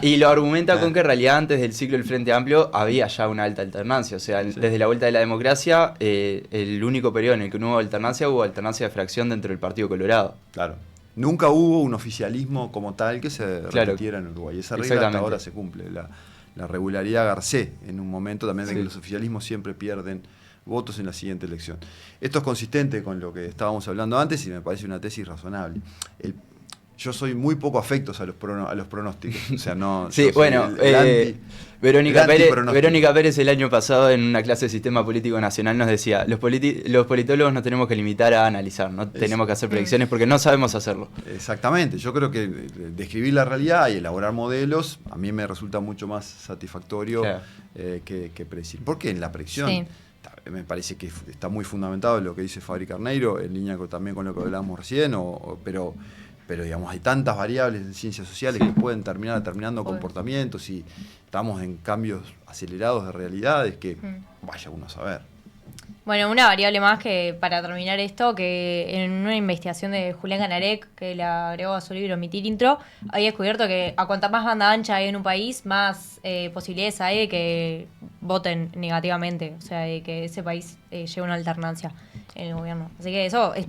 Y lo argumenta con que en realidad antes del ciclo del Frente Amplio había ya una alta alternancia. O sea, desde la vuelta de la democracia, el único periodo en el que no hubo alternancia de fracción dentro del Partido Colorado. Claro. Nunca hubo un oficialismo como tal que se repitiera en Uruguay. Esa regla hasta Exactamente. ahora se cumple. La regularidad Garcé, en un momento también de Sí. que los oficialismos siempre pierden votos en la siguiente elección. Esto es consistente con lo que estábamos hablando antes y me parece una tesis razonable. Yo soy muy poco afecto a los pronósticos. O sea, no. Sí, yo soy bueno, el anti- Verónica el Pérez, antipronóstico. Verónica Pérez el año pasado en una clase de Sistema Político Nacional nos decía, los politólogos nos tenemos que limitar a analizar, no tenemos que hacer predicciones porque no sabemos hacerlo. Exactamente, yo creo que describir la realidad y elaborar modelos a mí me resulta mucho más satisfactorio Claro. que predecir. Porque en la predicción Sí. me parece que está muy fundamentado lo que dice Fabri Carneiro, en línea también con lo que hablábamos recién, pero digamos, hay tantas variables en ciencias sociales que pueden terminar determinando comportamientos y estamos en cambios acelerados de realidades que vaya uno a saber. Bueno, una variable más que para terminar esto, que en una investigación de Julián Ganarek, que le agregó a su libro Omitir Intro, había descubierto que a cuanta más banda ancha hay en un país, más posibilidades hay de que voten negativamente, o sea, de que ese país lleve una alternancia en el gobierno. Así que eso es,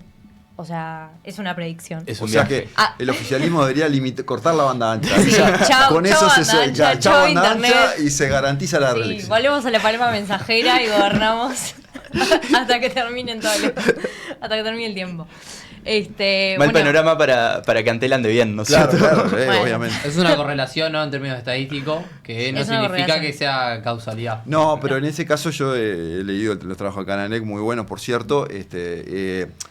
o sea, es una predicción. Es O un sea viaje. que el oficialismo debería cortar la banda ancha. Sí, chau, Con chau eso banda ancha, chau chau banda ancha internet. y se garantiza la Sí, reelección. volvemos a la palma mensajera y gobernamos hasta que terminen hasta que termine el tiempo. Mal bueno, panorama para que Antel ande bien, ¿no es Claro, cierto? claro, Bueno. obviamente. es una correlación, ¿no? En términos estadísticos, que no Es una significa correlación. que sea causalidad. No, pero en ese caso yo he leído los trabajos de Cananec, muy buenos, por cierto.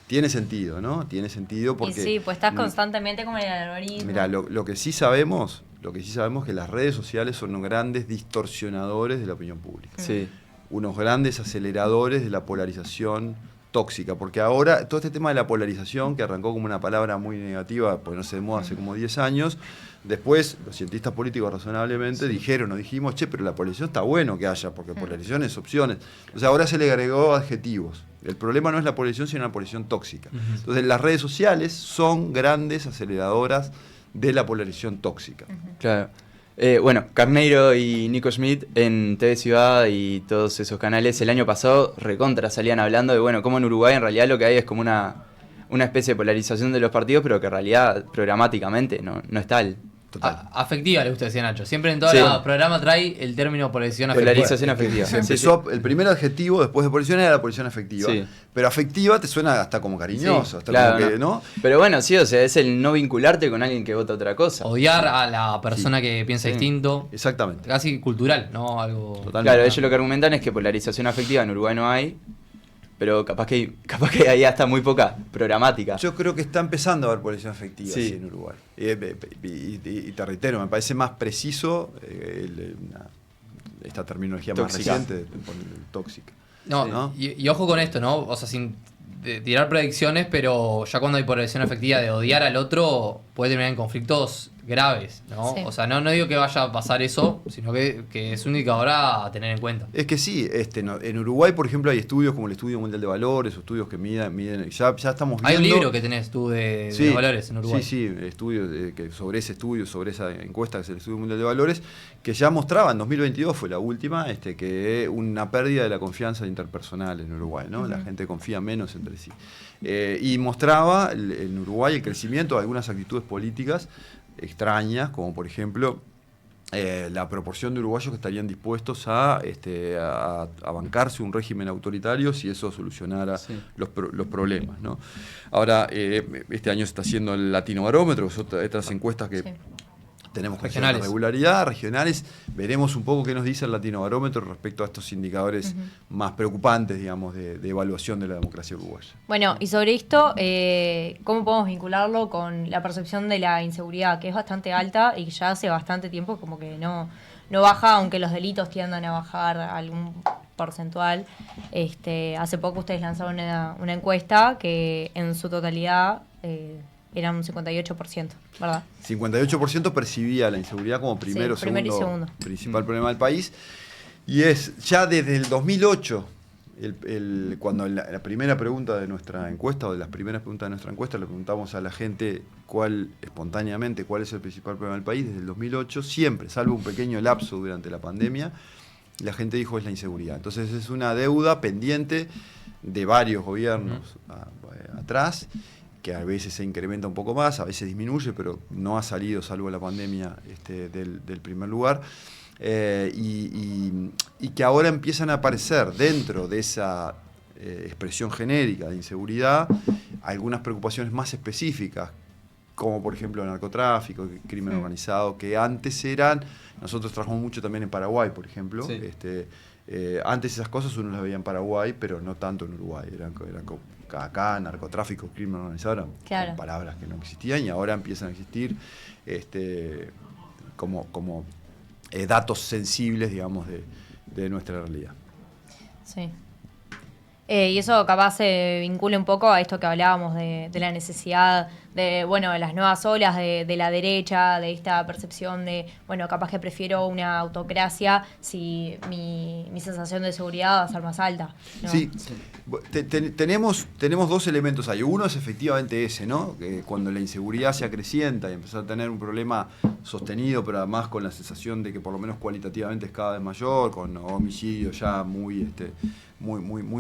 Tiene sentido, ¿no? Tiene sentido y porque... sí, pues estás constantemente como en el algoritmo. Mira, lo que sí sabemos es que las redes sociales son unos grandes distorsionadores de la opinión pública. Sí. Unos grandes aceleradores de la polarización tóxica, porque ahora todo este tema de la polarización, que arrancó como una palabra muy negativa, pues no se de moda hace como 10 años, después los cientistas políticos razonablemente dijimos, pero la polarización está bueno que haya, porque polarización es opciones. O sea, ahora se le agregó adjetivos. El problema no es la polarización, sino la polarización tóxica. Entonces, las redes sociales son grandes aceleradoras de la polarización tóxica. Claro. Bueno, Carneiro y Nico Schmidt en TV Ciudad y todos esos canales el año pasado recontra salían hablando de, bueno, cómo en Uruguay en realidad lo que hay es como una especie de polarización de los partidos, pero que en realidad programáticamente no es tal. Total. Afectiva, le gusta decir Nacho. Siempre en todo Sí. el programa trae el término polarización afectiva. Polarización afectiva. Se Sí, empezó, el primer adjetivo después de polarización era la polarización afectiva. Sí. Pero afectiva te suena hasta como cariñoso, Sí, hasta claro, como que, ¿no? Pero bueno, sí, o sea, es el no vincularte con alguien que vota otra cosa. Odiar a la persona que piensa Sí. distinto. Exactamente. Casi cultural, ¿no? Algo. Totalmente. Claro, ellos lo que argumentan es que polarización afectiva en Uruguay no hay, pero capaz que ahí hasta muy poca programática. Yo creo que está empezando a haber polarización afectiva Sí. sí, en Uruguay. Y te reitero, me parece más preciso esta terminología Tóxica. más reciente, tóxica. No, Sí, ¿no? Y ojo con esto, ¿no? O sea, sin tirar predicciones, pero ya cuando hay polarización afectiva de odiar al otro, puede terminar en conflictos graves, ¿no? Sí. O sea, no digo que vaya a pasar eso, sino que es un indicador a tener en cuenta. Es que sí, en Uruguay, por ejemplo, hay estudios como el Estudio Mundial de Valores, o estudios que miden ya estamos viendo... Hay un libro que tenés tú de valores en Uruguay. Sí, estudios sobre ese estudio, sobre esa encuesta, que es el Estudio Mundial de Valores, que ya mostraba, en 2022 fue la última, que una pérdida de la confianza interpersonal en Uruguay, ¿no? La gente confía menos entre sí. Y mostraba en Uruguay el crecimiento de algunas actitudes políticas extrañas, como por ejemplo la proporción de uruguayos que estarían dispuestos a bancarse un régimen autoritario si eso solucionara los problemas, ¿no? Ahora, este año se está haciendo el Latinobarómetro, que son otras encuestas que tenemos con cierta regularidad, regionales. Veremos un poco qué nos dice el Latinobarómetro respecto a estos indicadores más preocupantes, digamos, de evaluación de la democracia uruguaya. Bueno, y sobre esto, ¿cómo podemos vincularlo con la percepción de la inseguridad, que es bastante alta y que ya hace bastante tiempo como que no baja, aunque los delitos tiendan a bajar algún porcentual? Hace poco ustedes lanzaron una encuesta que en su totalidad era un 58%, ¿verdad? 58% percibía la inseguridad como primero y segundo principal problema del país. Y es ya desde el 2008, cuando la primera pregunta de nuestra encuesta, o de las primeras preguntas de nuestra encuesta, le preguntamos a la gente espontáneamente cuál es el principal problema del país. Desde el 2008, siempre, salvo un pequeño lapso durante la pandemia, la gente dijo es la inseguridad. Entonces es una deuda pendiente de varios gobiernos atrás, que a veces se incrementa un poco más, a veces disminuye, pero no ha salido, salvo la pandemia, del primer lugar. Y que ahora empiezan a aparecer dentro de esa expresión genérica de inseguridad algunas preocupaciones más específicas, como por ejemplo el narcotráfico, el crimen organizado, que antes nosotros trabajamos mucho también en Paraguay, por ejemplo. Sí. Antes esas cosas uno las veía en Paraguay, pero no tanto en Uruguay. Eran acá, narcotráfico, crimen organizado, eran palabras que no existían, y ahora empiezan a existir como datos sensibles, digamos, de nuestra realidad. Sí. Y eso capaz se vincula un poco a esto que hablábamos de la necesidad de las nuevas olas de la derecha, de esta percepción de, capaz que prefiero una autocracia si mi sensación de seguridad va a ser más alta, ¿no? Sí. Tenemos dos elementos ahí. Uno es efectivamente ese, ¿no? Que cuando la inseguridad se acrecienta y empezar a tener un problema sostenido, pero además con la sensación de que por lo menos cualitativamente es cada vez mayor, con homicidios ya muy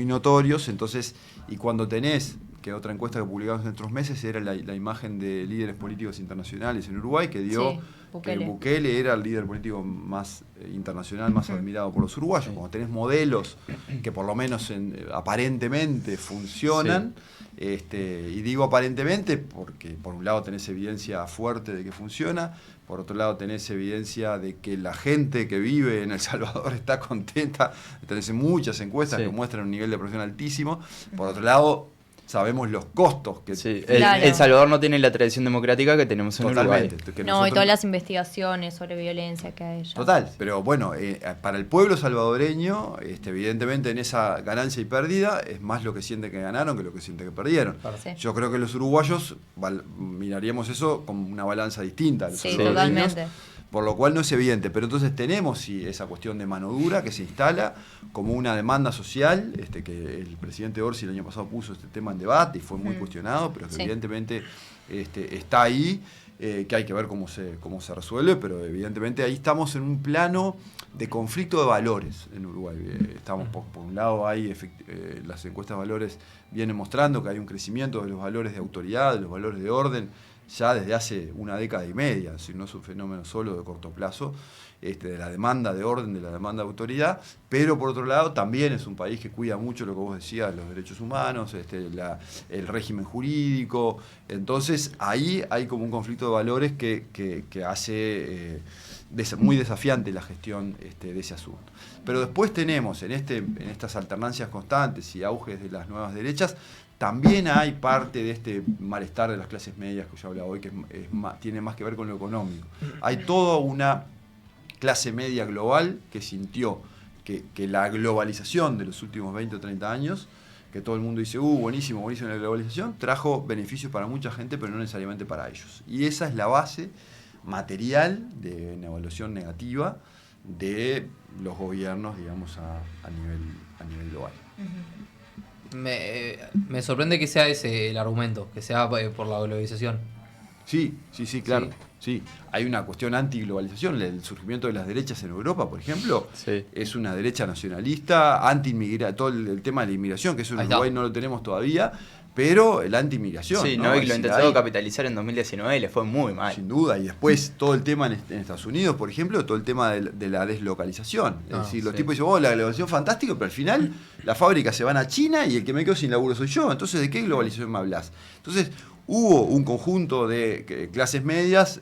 notorios. Entonces, y cuando tenés, que otra encuesta que publicamos en otros meses era la imagen de líderes políticos internacionales en Uruguay, que dio que Bukele era el líder político más internacional, más admirado por los uruguayos. Cuando tenés modelos que por lo menos aparentemente funcionan, y digo aparentemente porque por un lado tenés evidencia fuerte de que funciona, por otro lado tenés evidencia de que la gente que vive en El Salvador está contenta, tenés muchas encuestas que muestran un nivel de presión altísimo, por otro lado sabemos los costos que... Sí, El Salvador no tiene la tradición democrática que tenemos en Uruguay. Y todas las investigaciones sobre violencia que hay allá. Total, pero bueno, para el pueblo salvadoreño, evidentemente en esa ganancia y pérdida, es más lo que siente que ganaron que lo que siente que perdieron. Sí. Yo creo que los uruguayos miraríamos eso como una balanza distinta. A los salvadoreños, totalmente. Por lo cual no es evidente, pero entonces tenemos esa cuestión de mano dura que se instala como una demanda social, que el presidente Orsi el año pasado puso este tema en debate y fue muy cuestionado, pero que evidentemente está ahí, que hay que ver cómo se resuelve, pero evidentemente ahí estamos en un plano de conflicto de valores en Uruguay. Estamos por un lado hay las encuestas de valores vienen mostrando que hay un crecimiento de los valores de autoridad, de los valores de orden, ya desde hace una década y media, si no es un fenómeno solo de corto plazo, de la demanda de orden, de la demanda de autoridad, pero por otro lado también es un país que cuida mucho lo que vos decías, los derechos humanos, el régimen jurídico. Entonces ahí hay como un conflicto de valores que hace muy desafiante la gestión de ese asunto. Pero después tenemos en estas alternancias constantes y auges de las nuevas derechas, también hay parte de este malestar de las clases medias que yo hablaba hoy, que tiene más que ver con lo económico. Hay toda una clase media global que sintió que la globalización de los últimos 20 o 30 años que todo el mundo dice, buenísimo, buenísimo la globalización, trajo beneficios para mucha gente, pero no necesariamente para ellos. Y esa es la base material de una evaluación negativa de los gobiernos, digamos, a nivel global. Me sorprende que sea ese el argumento, que sea por la globalización. Sí, claro. Sí. Sí. Hay una cuestión anti-globalización. El surgimiento de las derechas en Europa, por ejemplo, Sí. es una derecha nacionalista, anti-inmigración, todo el tema de la inmigración, que eso en Ahí Uruguay está. no lo tenemos todavía, pero la anti-inmigración. Sí, ¿no? Novik Es lo decir, intentó hay- capitalizar en 2019 y le fue muy mal. Sin duda, y después todo el tema en Estados Unidos, por ejemplo, todo el tema de la deslocalización. Es Ah, decir, los sí. tipos dicen, la globalización fantástica, pero al final las fábricas se van a China y el que me quedo sin laburo soy yo. Entonces, ¿de qué globalización me hablas? Entonces, hubo un conjunto de clases medias,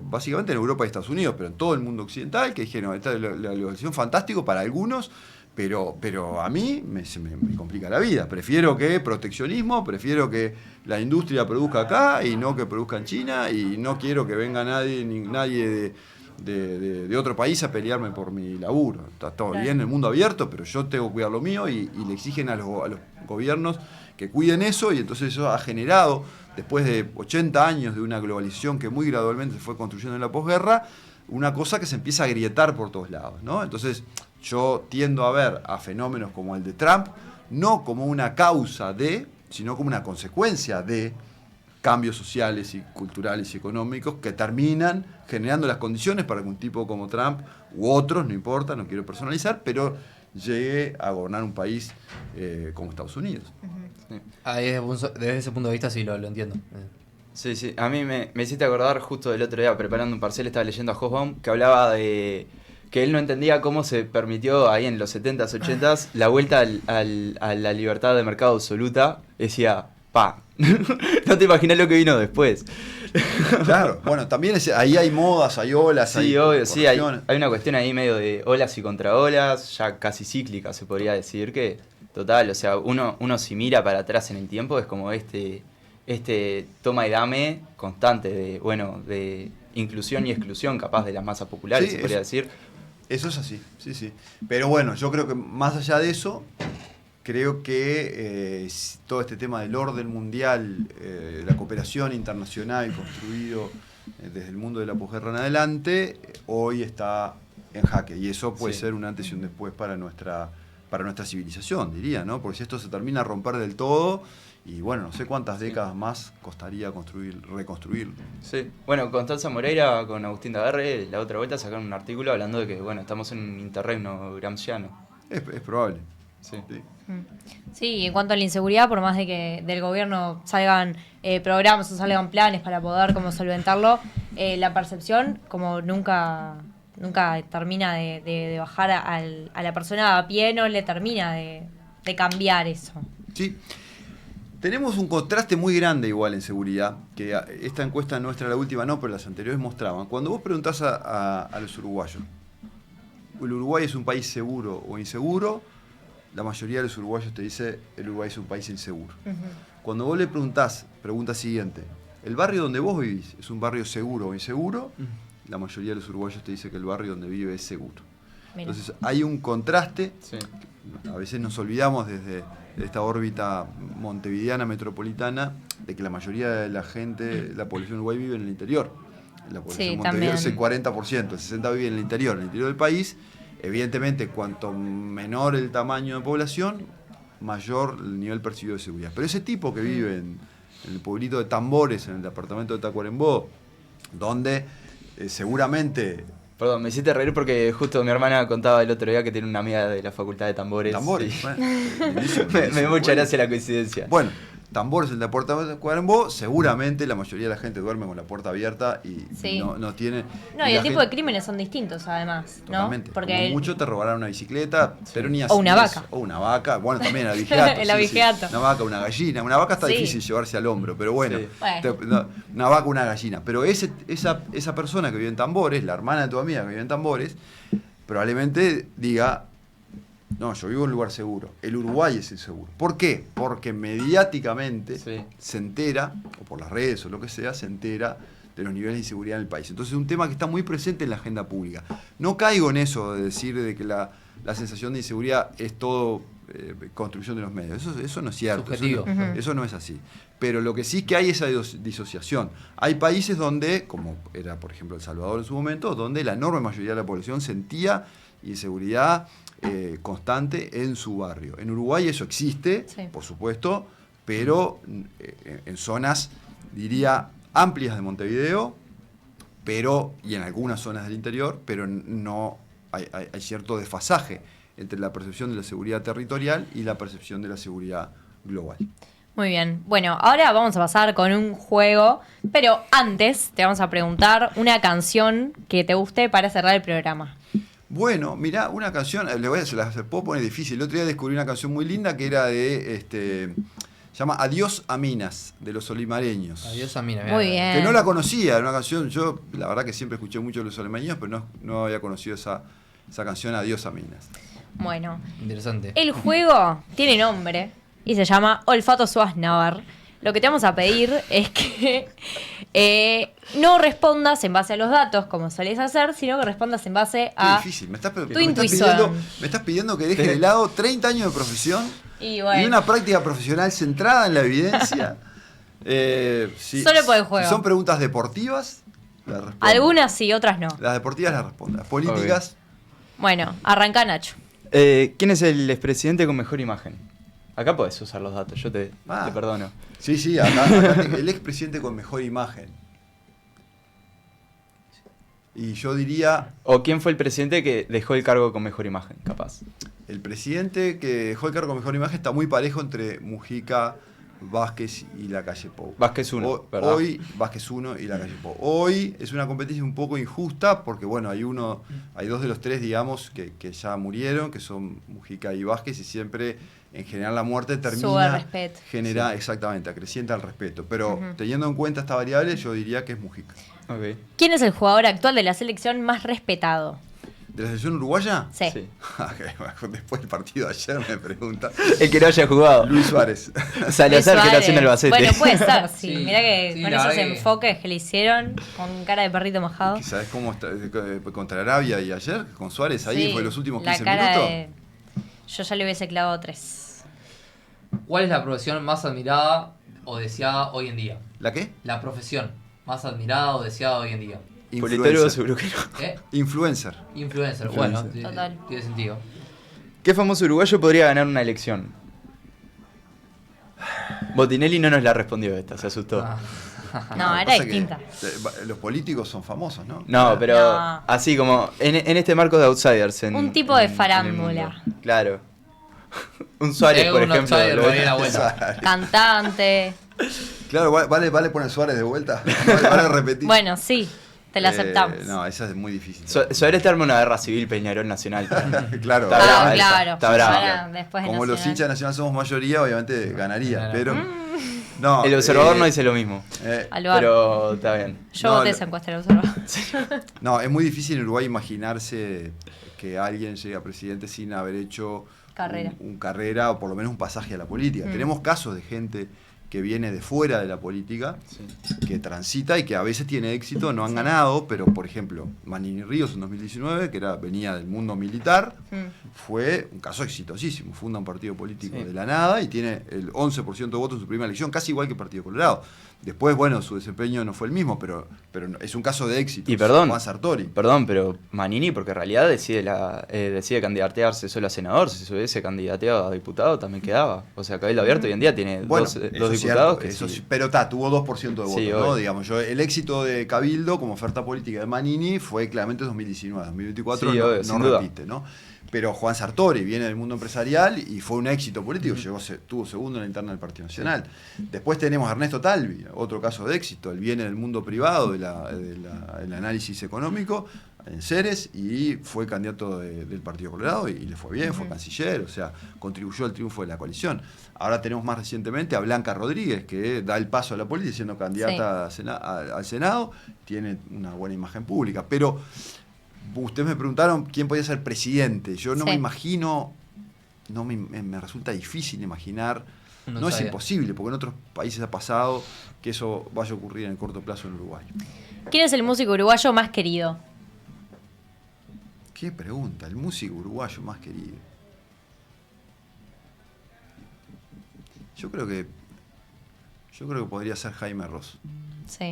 básicamente en Europa y Estados Unidos, pero en todo el mundo occidental, que dijeron, esta es la globalización fantástico para algunos, pero a mí se me complica la vida. Prefiero que proteccionismo, prefiero que la industria produzca acá y no que produzca en China, y no quiero que venga nadie de otro país a pelearme por mi laburo. Está todo Claro. bien el mundo abierto, pero yo tengo que cuidar lo mío y le exigen a los gobiernos que cuiden eso, y entonces eso ha generado, después de 80 años de una globalización que muy gradualmente se fue construyendo en la posguerra, una cosa que se empieza a agrietar por todos lados, ¿no? Entonces yo tiendo a ver a fenómenos como el de Trump no como una causa de, sino como una consecuencia de cambios sociales y culturales y económicos que terminan generando las condiciones para que un tipo como Trump u otros, no importa, no quiero personalizar, pero llegue a gobernar un país como Estados Unidos. Desde ese punto de vista sí lo entiendo. Sí, sí. A mí me hiciste acordar justo del otro día, preparando un parcial, estaba leyendo a Hobsbawm, que hablaba de que él no entendía cómo se permitió ahí en los 70s, 80s la vuelta a la libertad de mercado absoluta. Decía, no te imaginas lo que vino después. Claro, bueno, también ahí hay modas, hay olas, Sí, hay obvio, sí, hay correcciones. una cuestión ahí medio de olas y contraolas, ya casi cíclica se podría decir, que total, o sea, uno si mira para atrás en el tiempo es como este toma y dame constante de inclusión y exclusión capaz de las masas populares, Sí, se podría eso- decir. Eso es así, sí. Pero bueno, yo creo que más allá de eso, creo que todo este tema del orden mundial, la cooperación internacional construido desde el mundo de la posguerra en adelante, hoy está en jaque. Y eso puede Sí. ser un antes y un después para nuestra civilización, diría, ¿no? Porque si esto se termina a romper del todo, y bueno, no sé cuántas décadas más costaría reconstruirlo. Sí. Bueno, Constanza Moreira con Agustín Daguerre, la otra vuelta sacaron un artículo hablando de que, bueno, estamos en un interregno gramsciano. Es probable. Sí. Sí. Sí, y en cuanto a la inseguridad, por más de que del gobierno salgan programas o salgan planes para poder como solventarlo, la percepción como nunca termina de bajar a la persona a pie, no le termina de cambiar eso. Sí. Tenemos un contraste muy grande igual en seguridad, que esta encuesta nuestra, la última no, pero las anteriores mostraban. Cuando vos preguntás a los uruguayos, ¿el Uruguay es un país seguro o inseguro? La mayoría de los uruguayos te dice, el Uruguay es un país inseguro. Cuando vos le preguntás, pregunta siguiente, ¿el barrio donde vos vivís es un barrio seguro o inseguro? La mayoría de los uruguayos te dice que el barrio donde vive es seguro. Mira. Entonces hay un contraste. Sí. A veces nos olvidamos desde esta órbita montevideana metropolitana de que la mayoría de la gente, la población de Uruguay vive en el interior. La población Sí, montevideana es el también. 40%, el 60% vive en el interior del país. Evidentemente, cuanto menor el tamaño de población, mayor el nivel percibido de seguridad. Pero ese tipo que vive en el pueblito de Tambores, en el departamento de Tacuarembó, donde seguramente... Perdón, me hiciste reír porque justo mi hermana contaba el otro día que tiene una amiga de la Facultad de Tambores. Tambores, Sí. bueno, lindísimo, Me lindísimo. dio mucha Bueno. gracia la coincidencia. Bueno, Tambores, el departamento de Tacuarembó, seguramente la mayoría de la gente duerme con la puerta abierta y Sí. no tiene... No, y la el tipo gente- de crímenes son distintos además, ¿no? Totalmente. Porque Como el- mucho te robarán una bicicleta, pero ni O una ni vaca. O una vaca. Bueno, también el abigeato. El abigeato. Una vaca, una gallina. Una vaca está Sí. difícil llevarse al hombro, pero bueno. Sí. Bueno. Una vaca, una gallina. Pero esa persona que vive en Tambores, la hermana de tu amiga que vive en Tambores, probablemente diga, no, yo vivo en un lugar seguro. El Uruguay es inseguro. ¿Por qué? Porque mediáticamente Sí. se entera, o por las redes o lo que sea, se entera de los niveles de inseguridad en el país. Entonces es un tema que está muy presente en la agenda pública. No caigo en eso de decir de que la sensación de inseguridad es todo construcción de los medios. Eso no es cierto. Subjetivo. Eso no es así. Pero lo que sí es que hay esa disociación. Hay países donde, como era por ejemplo El Salvador en su momento, donde la enorme mayoría de la población sentía inseguridad constante en su barrio. En Uruguay eso existe, Sí. por supuesto, pero en zonas, diría, amplias de Montevideo, y en algunas zonas del interior, pero no hay cierto desfasaje entre la percepción de la seguridad territorial y la percepción de la seguridad global. Muy bien. Bueno, ahora vamos a pasar con un juego, pero antes te vamos a preguntar una canción que te guste para cerrar el programa. Bueno, mirá, una canción, se las puedo poner difícil. El otro día descubrí una canción muy linda que era se llama Adiós a Minas, de los Olimareños. Adiós a Mina. Muy bien. Que no la conocía, era una canción, yo la verdad que siempre escuché mucho de los Olimareños, pero no había conocido esa canción Adiós a Minas. Bueno, Interesante. el juego tiene nombre y se llama Olfato Suaznavar. Lo que te vamos a pedir es que no respondas en base a los datos, como solés hacer, sino que respondas en base Qué a... difícil, me estás intuición. pidiendo que deje de lado 30 años de profesión Y bueno. y una práctica profesional centrada en la evidencia. Solo por el juego. Si son preguntas deportivas, las respondo. Algunas sí, otras no. Las deportivas las respondo. Las políticas, Bueno, arranca Nacho. ¿Quién es el expresidente con mejor imagen? Acá podés usar los datos, yo te perdono. sí, acá el expresidente con mejor imagen. Y yo diría, ¿O quién fue el presidente que dejó el cargo con mejor imagen, capaz? el presidente que dejó el cargo con mejor imagen está muy parejo entre Mujica, Vázquez y Lacalle Pou. Vázquez 1, ¿verdad? Hoy, Vázquez 1 y Lacalle Pou. Hoy es una competencia un poco injusta porque, bueno, hay dos de los tres, digamos, que ya murieron, que son Mujica y Vázquez, y siempre, en general, la muerte Sube el termina... respeto. Genera, exactamente, acrecienta el respeto. Pero teniendo en cuenta esta variable, yo diría que es Mujica. Ok. ¿Quién es el jugador actual de la selección más respetado? ¿De la selección uruguaya? Sí. Sí. Después del partido de ayer me pregunta. El que no haya jugado. Luis Suárez. Salazar, que nació en Albacete. Bueno, puede ser, sí. Sí, Mirá que sí, con la esos verdad que- enfoques que le hicieron, con cara de perrito mojado. ¿Sabes cómo está contra Arabia y ayer? Con Suárez ahí, Sí, fue los últimos la 15 cara minutos. Yo ya le hubiese clavado 3. ¿Cuál es la profesión más admirada o deseada hoy en día? ¿La qué? La profesión más admirada o deseada hoy en día. Politólogo seguro que no. ¿Eh? Influencer. Influencer. Influencer. Bueno, Total. tiene sentido. ¿Qué famoso uruguayo podría ganar una elección? Botinelli no nos la respondió esta, se asustó. Ah. No, era Pasa que, distinta. los políticos son famosos, ¿no? No, pero No. así como en este marco de outsiders. Un tipo de en el farándula. mundo. Claro. Un Suárez, Sí, por un ejemplo. outsider lo- podría dar la vuelta. Cantante. Claro, vale poner Suárez de vuelta. Vale repetir. Bueno, sí, te la aceptamos. No, esa es muy difícil. Suárez te arma una guerra civil Peñarol Nacional. Claro. Está brava esa, claro. está brava. Ahora, después de Como los Nacional. hinchas de Nacional somos mayoría, obviamente ganaría. Claro. Pero. No, El observador no dice lo mismo. Alvar. Pero está bien. Yo No, voté lo- esa encuesta en el observador. No, es muy difícil en Uruguay imaginarse que alguien llegue a presidente sin haber hecho Carrera. un carrera o por lo menos un pasaje a la política. Tenemos casos de gente que viene de fuera de la política, que transita y que a veces tiene éxito, no han ganado, pero por ejemplo, Manini Ríos en 2019, que venía del mundo militar, fue un caso exitosísimo, funda un partido político Sí. de la nada y tiene el 11% de votos en su primera elección, casi igual que el Partido Colorado. Después, bueno, su desempeño no fue el mismo, pero es un caso de éxito. Y perdón, Juan Sartori. Perdón, pero Manini, porque en realidad decide candidatearse solo a senador, si se hubiese candidateado a diputado también quedaba. O sea, Cabildo Abierto hoy en día tiene Bueno, dos eso es diputados cierto, que eso sí. sí, pero tuvo 2% de votos, Sí, ¿no? obvio. Digamos, el éxito de Cabildo como oferta política de Manini fue claramente 2019, 2024 Sí, no, obvio, no sin duda. repite, ¿no? Pero Juan Sartori viene del mundo empresarial y fue un éxito político, tuvo segundo en la interna del Partido Nacional. Después tenemos a Ernesto Talvi, otro caso de éxito, él viene del mundo privado, del análisis económico, en Ceres, y fue candidato del Partido Colorado y le fue bien, fue canciller, o sea, contribuyó al triunfo de la coalición. Ahora tenemos más recientemente a Blanca Rodríguez, que da el paso a la política siendo candidata al Senado, tiene una buena imagen pública, pero ustedes me preguntaron quién podía ser presidente. Yo no Sí. me imagino, me resulta difícil imaginar, No no es sabía. imposible, porque en otros países ha pasado que eso vaya a ocurrir en el corto plazo en Uruguay. ¿Quién es el músico uruguayo más querido? ¿Qué pregunta? El músico uruguayo más querido. Yo creo que podría ser Jaime Ross. Sí.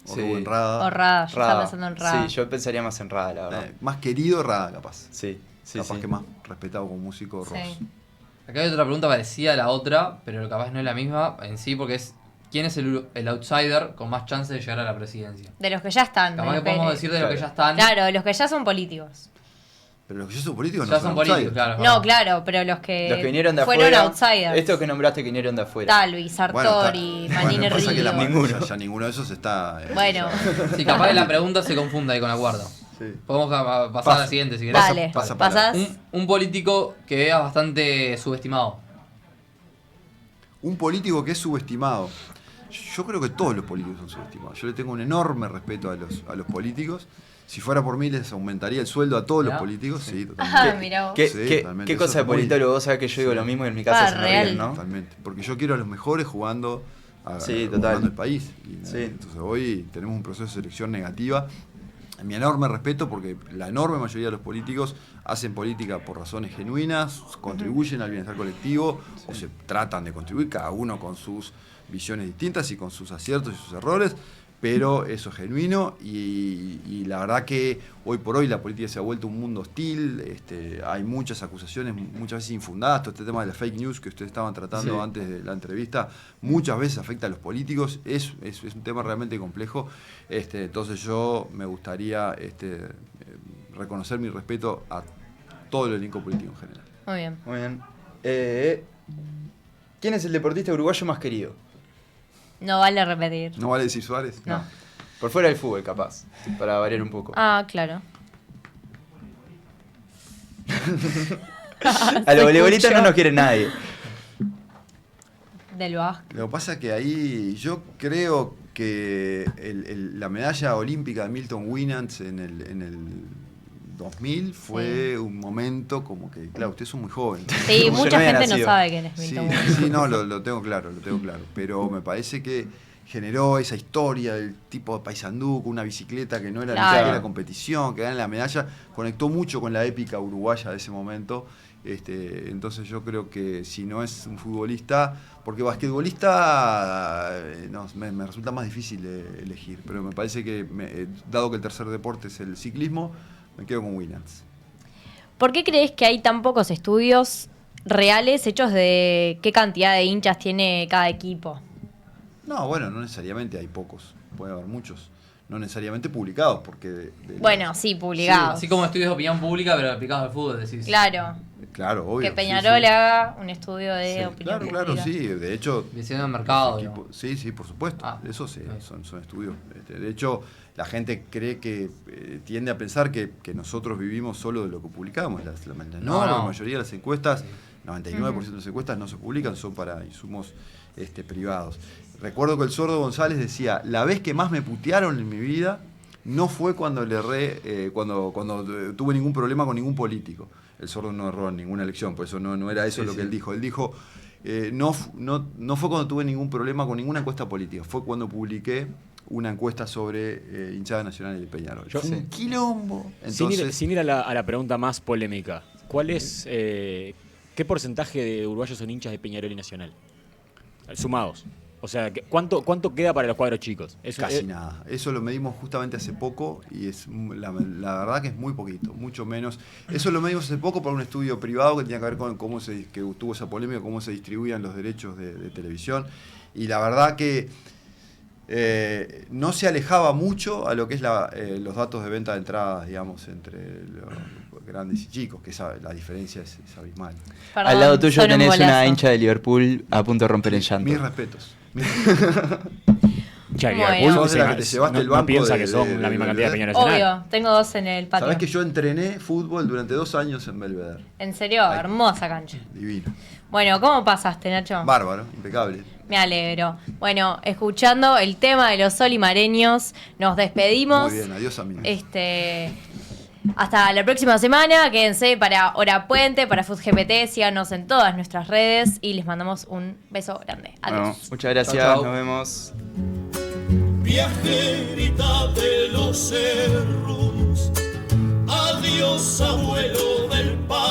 O Sí. Rubén Rada. O Rada, yo estaba pensando en Rada. Sí, yo pensaría más en Rada, la verdad. Más querido Rada, capaz. Sí, sí, Capaz sí. que más respetado como músico Ross. Sí. Acá hay otra pregunta parecida a la otra, pero capaz no es la misma en sí, porque es ¿quién es el outsider con más chance de llegar a la presidencia? De los que ya están. Capaz que podemos decir de los que ya están. Claro, de los que ya son políticos. Pero los que ya son políticos Ya no son outsiders. políticos, claro. No, claro, pero los que, Los que vinieron de fueron afuera. outsiders. Estos que nombraste que vinieron de afuera. Talvi, Sartori, Manini pasa que Río. Ninguno. ya ninguno de esos está. Bueno, Sí, capaz que la pregunta se confunda ahí con acuerdo. Sí. Podemos pasar a la siguiente si querés. dale, pasa pasás. Un político que veas bastante subestimado. Un político que es subestimado. Yo creo que todos los políticos son subestimados. Yo le tengo un enorme respeto a los políticos. Si fuera por mí, les aumentaría el sueldo a todos los ¿Mirá? políticos. Sí, Ah, totalmente. mirá vos. ¿Qué, Sí, qué- totalmente. qué Eso cosa de es muy- politólogo? Vos sabés que yo digo lo mismo y en mi casa Ah, se me real. ríen, ¿no? Totalmente. Porque yo quiero a los mejores jugando, Sí, jugando total. el país. Y, Sí. Entonces hoy tenemos un proceso de selección negativa. Mi enorme respeto porque la enorme mayoría de los políticos hacen política por razones genuinas, contribuyen al bienestar colectivo o se tratan de contribuir, cada uno con sus visiones distintas y con sus aciertos y sus errores, pero eso es genuino y la verdad que hoy por hoy la política se ha vuelto un mundo hostil, hay muchas acusaciones, muchas veces infundadas, todo este tema de la fake news que ustedes estaban tratando Sí. antes de la entrevista, muchas veces afecta a los políticos, es un tema realmente complejo, entonces yo me gustaría reconocer mi respeto a todo el elenco político en general. Muy bien. Muy bien. ¿Quién es el deportista uruguayo más querido? No vale repetir. ¿No vale decir Suárez? No. Por fuera del fútbol, capaz. Para variar un poco. Ah, claro. A los Se voleibolistas no escuchó. nos quiere nadie. Del básquet. Lo que pasa es que ahí yo creo que la medalla olímpica de Milton Winans en el 2000 fue un momento como que, claro, ustedes son muy jóvenes. Sí, Como yo mucha no había gente no nacido. sabe quién es Sí, Milton Williams. sí, no, lo tengo claro, pero me parece que generó esa historia del tipo de paisandú con una bicicleta que no era ni Claro. siquiera competición, que gana la medalla, conectó mucho con la épica uruguaya de ese momento. Entonces yo creo que si no es un futbolista, porque basquetbolista me resulta más difícil elegir, pero me parece que, dado que el tercer deporte es el ciclismo, me quedo con Winans. ¿Por qué crees que hay tan pocos estudios reales hechos de qué cantidad de hinchas tiene cada equipo? No, bueno, no necesariamente hay pocos, puede haber muchos, no necesariamente publicados, porque... Bueno, sí, publicados. Así como estudios de opinión pública, pero aplicados al fútbol, decís. Claro, Claro, obvio. que sí, Peñarol sí. haga un estudio de Sí, opinión claro, pública. sí, de hecho... Visión del mercado, los digamos. sí, sí, por supuesto, Ah, eso sí, ok. son estudios. De hecho, la gente cree que tiende a pensar que nosotros vivimos solo de lo que publicamos. La No. mayoría de las encuestas, 99% de las encuestas no se publican, son para insumos privados. Recuerdo que el Sordo González decía, la vez que más me putearon en mi vida no fue cuando le erré, cuando tuve ningún problema con ningún político. El Sordo no erró en ninguna elección, por eso no era eso Sí, lo sí. que él dijo. Él dijo, no fue cuando tuve ningún problema con ninguna encuesta política, fue cuando publiqué una encuesta sobre hinchada nacional de Peñarol. Yo- Fue un quilombo. Sin ir, Entonces, sin ir a la pregunta más polémica, ¿cuál es qué porcentaje de uruguayos son hinchas de Peñarol y Nacional? Sumados. O sea, ¿cuánto queda para los cuadros chicos? Eso, casi nada. Eso lo medimos justamente hace poco y es la verdad que es muy poquito, mucho menos. Eso lo medimos hace poco por un estudio privado que tenía que ver con que tuvo esa polémica, cómo se distribuían los derechos de televisión. Y la verdad que no se alejaba mucho a lo que es los datos de venta de entradas, digamos, entre los grandes y chicos, que la diferencia es abismal. Perdón, Al lado tuyo son un tenés una golazo. hincha de Liverpool a punto de romper el llanto. Mis respetos. Ya, Bueno. Liverpool Sos de la que te llevaste no, el banco no piensa de- que son de- la misma de- cantidad de Peñarol Nacional. Obvio, tengo dos en el patio. Sabés que yo entrené fútbol durante 2 años en Belvedere. En serio, Ay. hermosa cancha. Divino. Bueno, ¿cómo pasaste, Nacho? Bárbaro, impecable. Me alegro. Bueno, escuchando el tema de los solimareños, nos despedimos. Muy bien, adiós amigos. Hasta la próxima semana. Quédense para Hora Puente, para FUTGPT. Síganos en todas nuestras redes y les mandamos un beso grande. Adiós. Bueno, muchas gracias, Chau, chau. nos vemos. Viajerita de los cerros, adiós abuelo del país.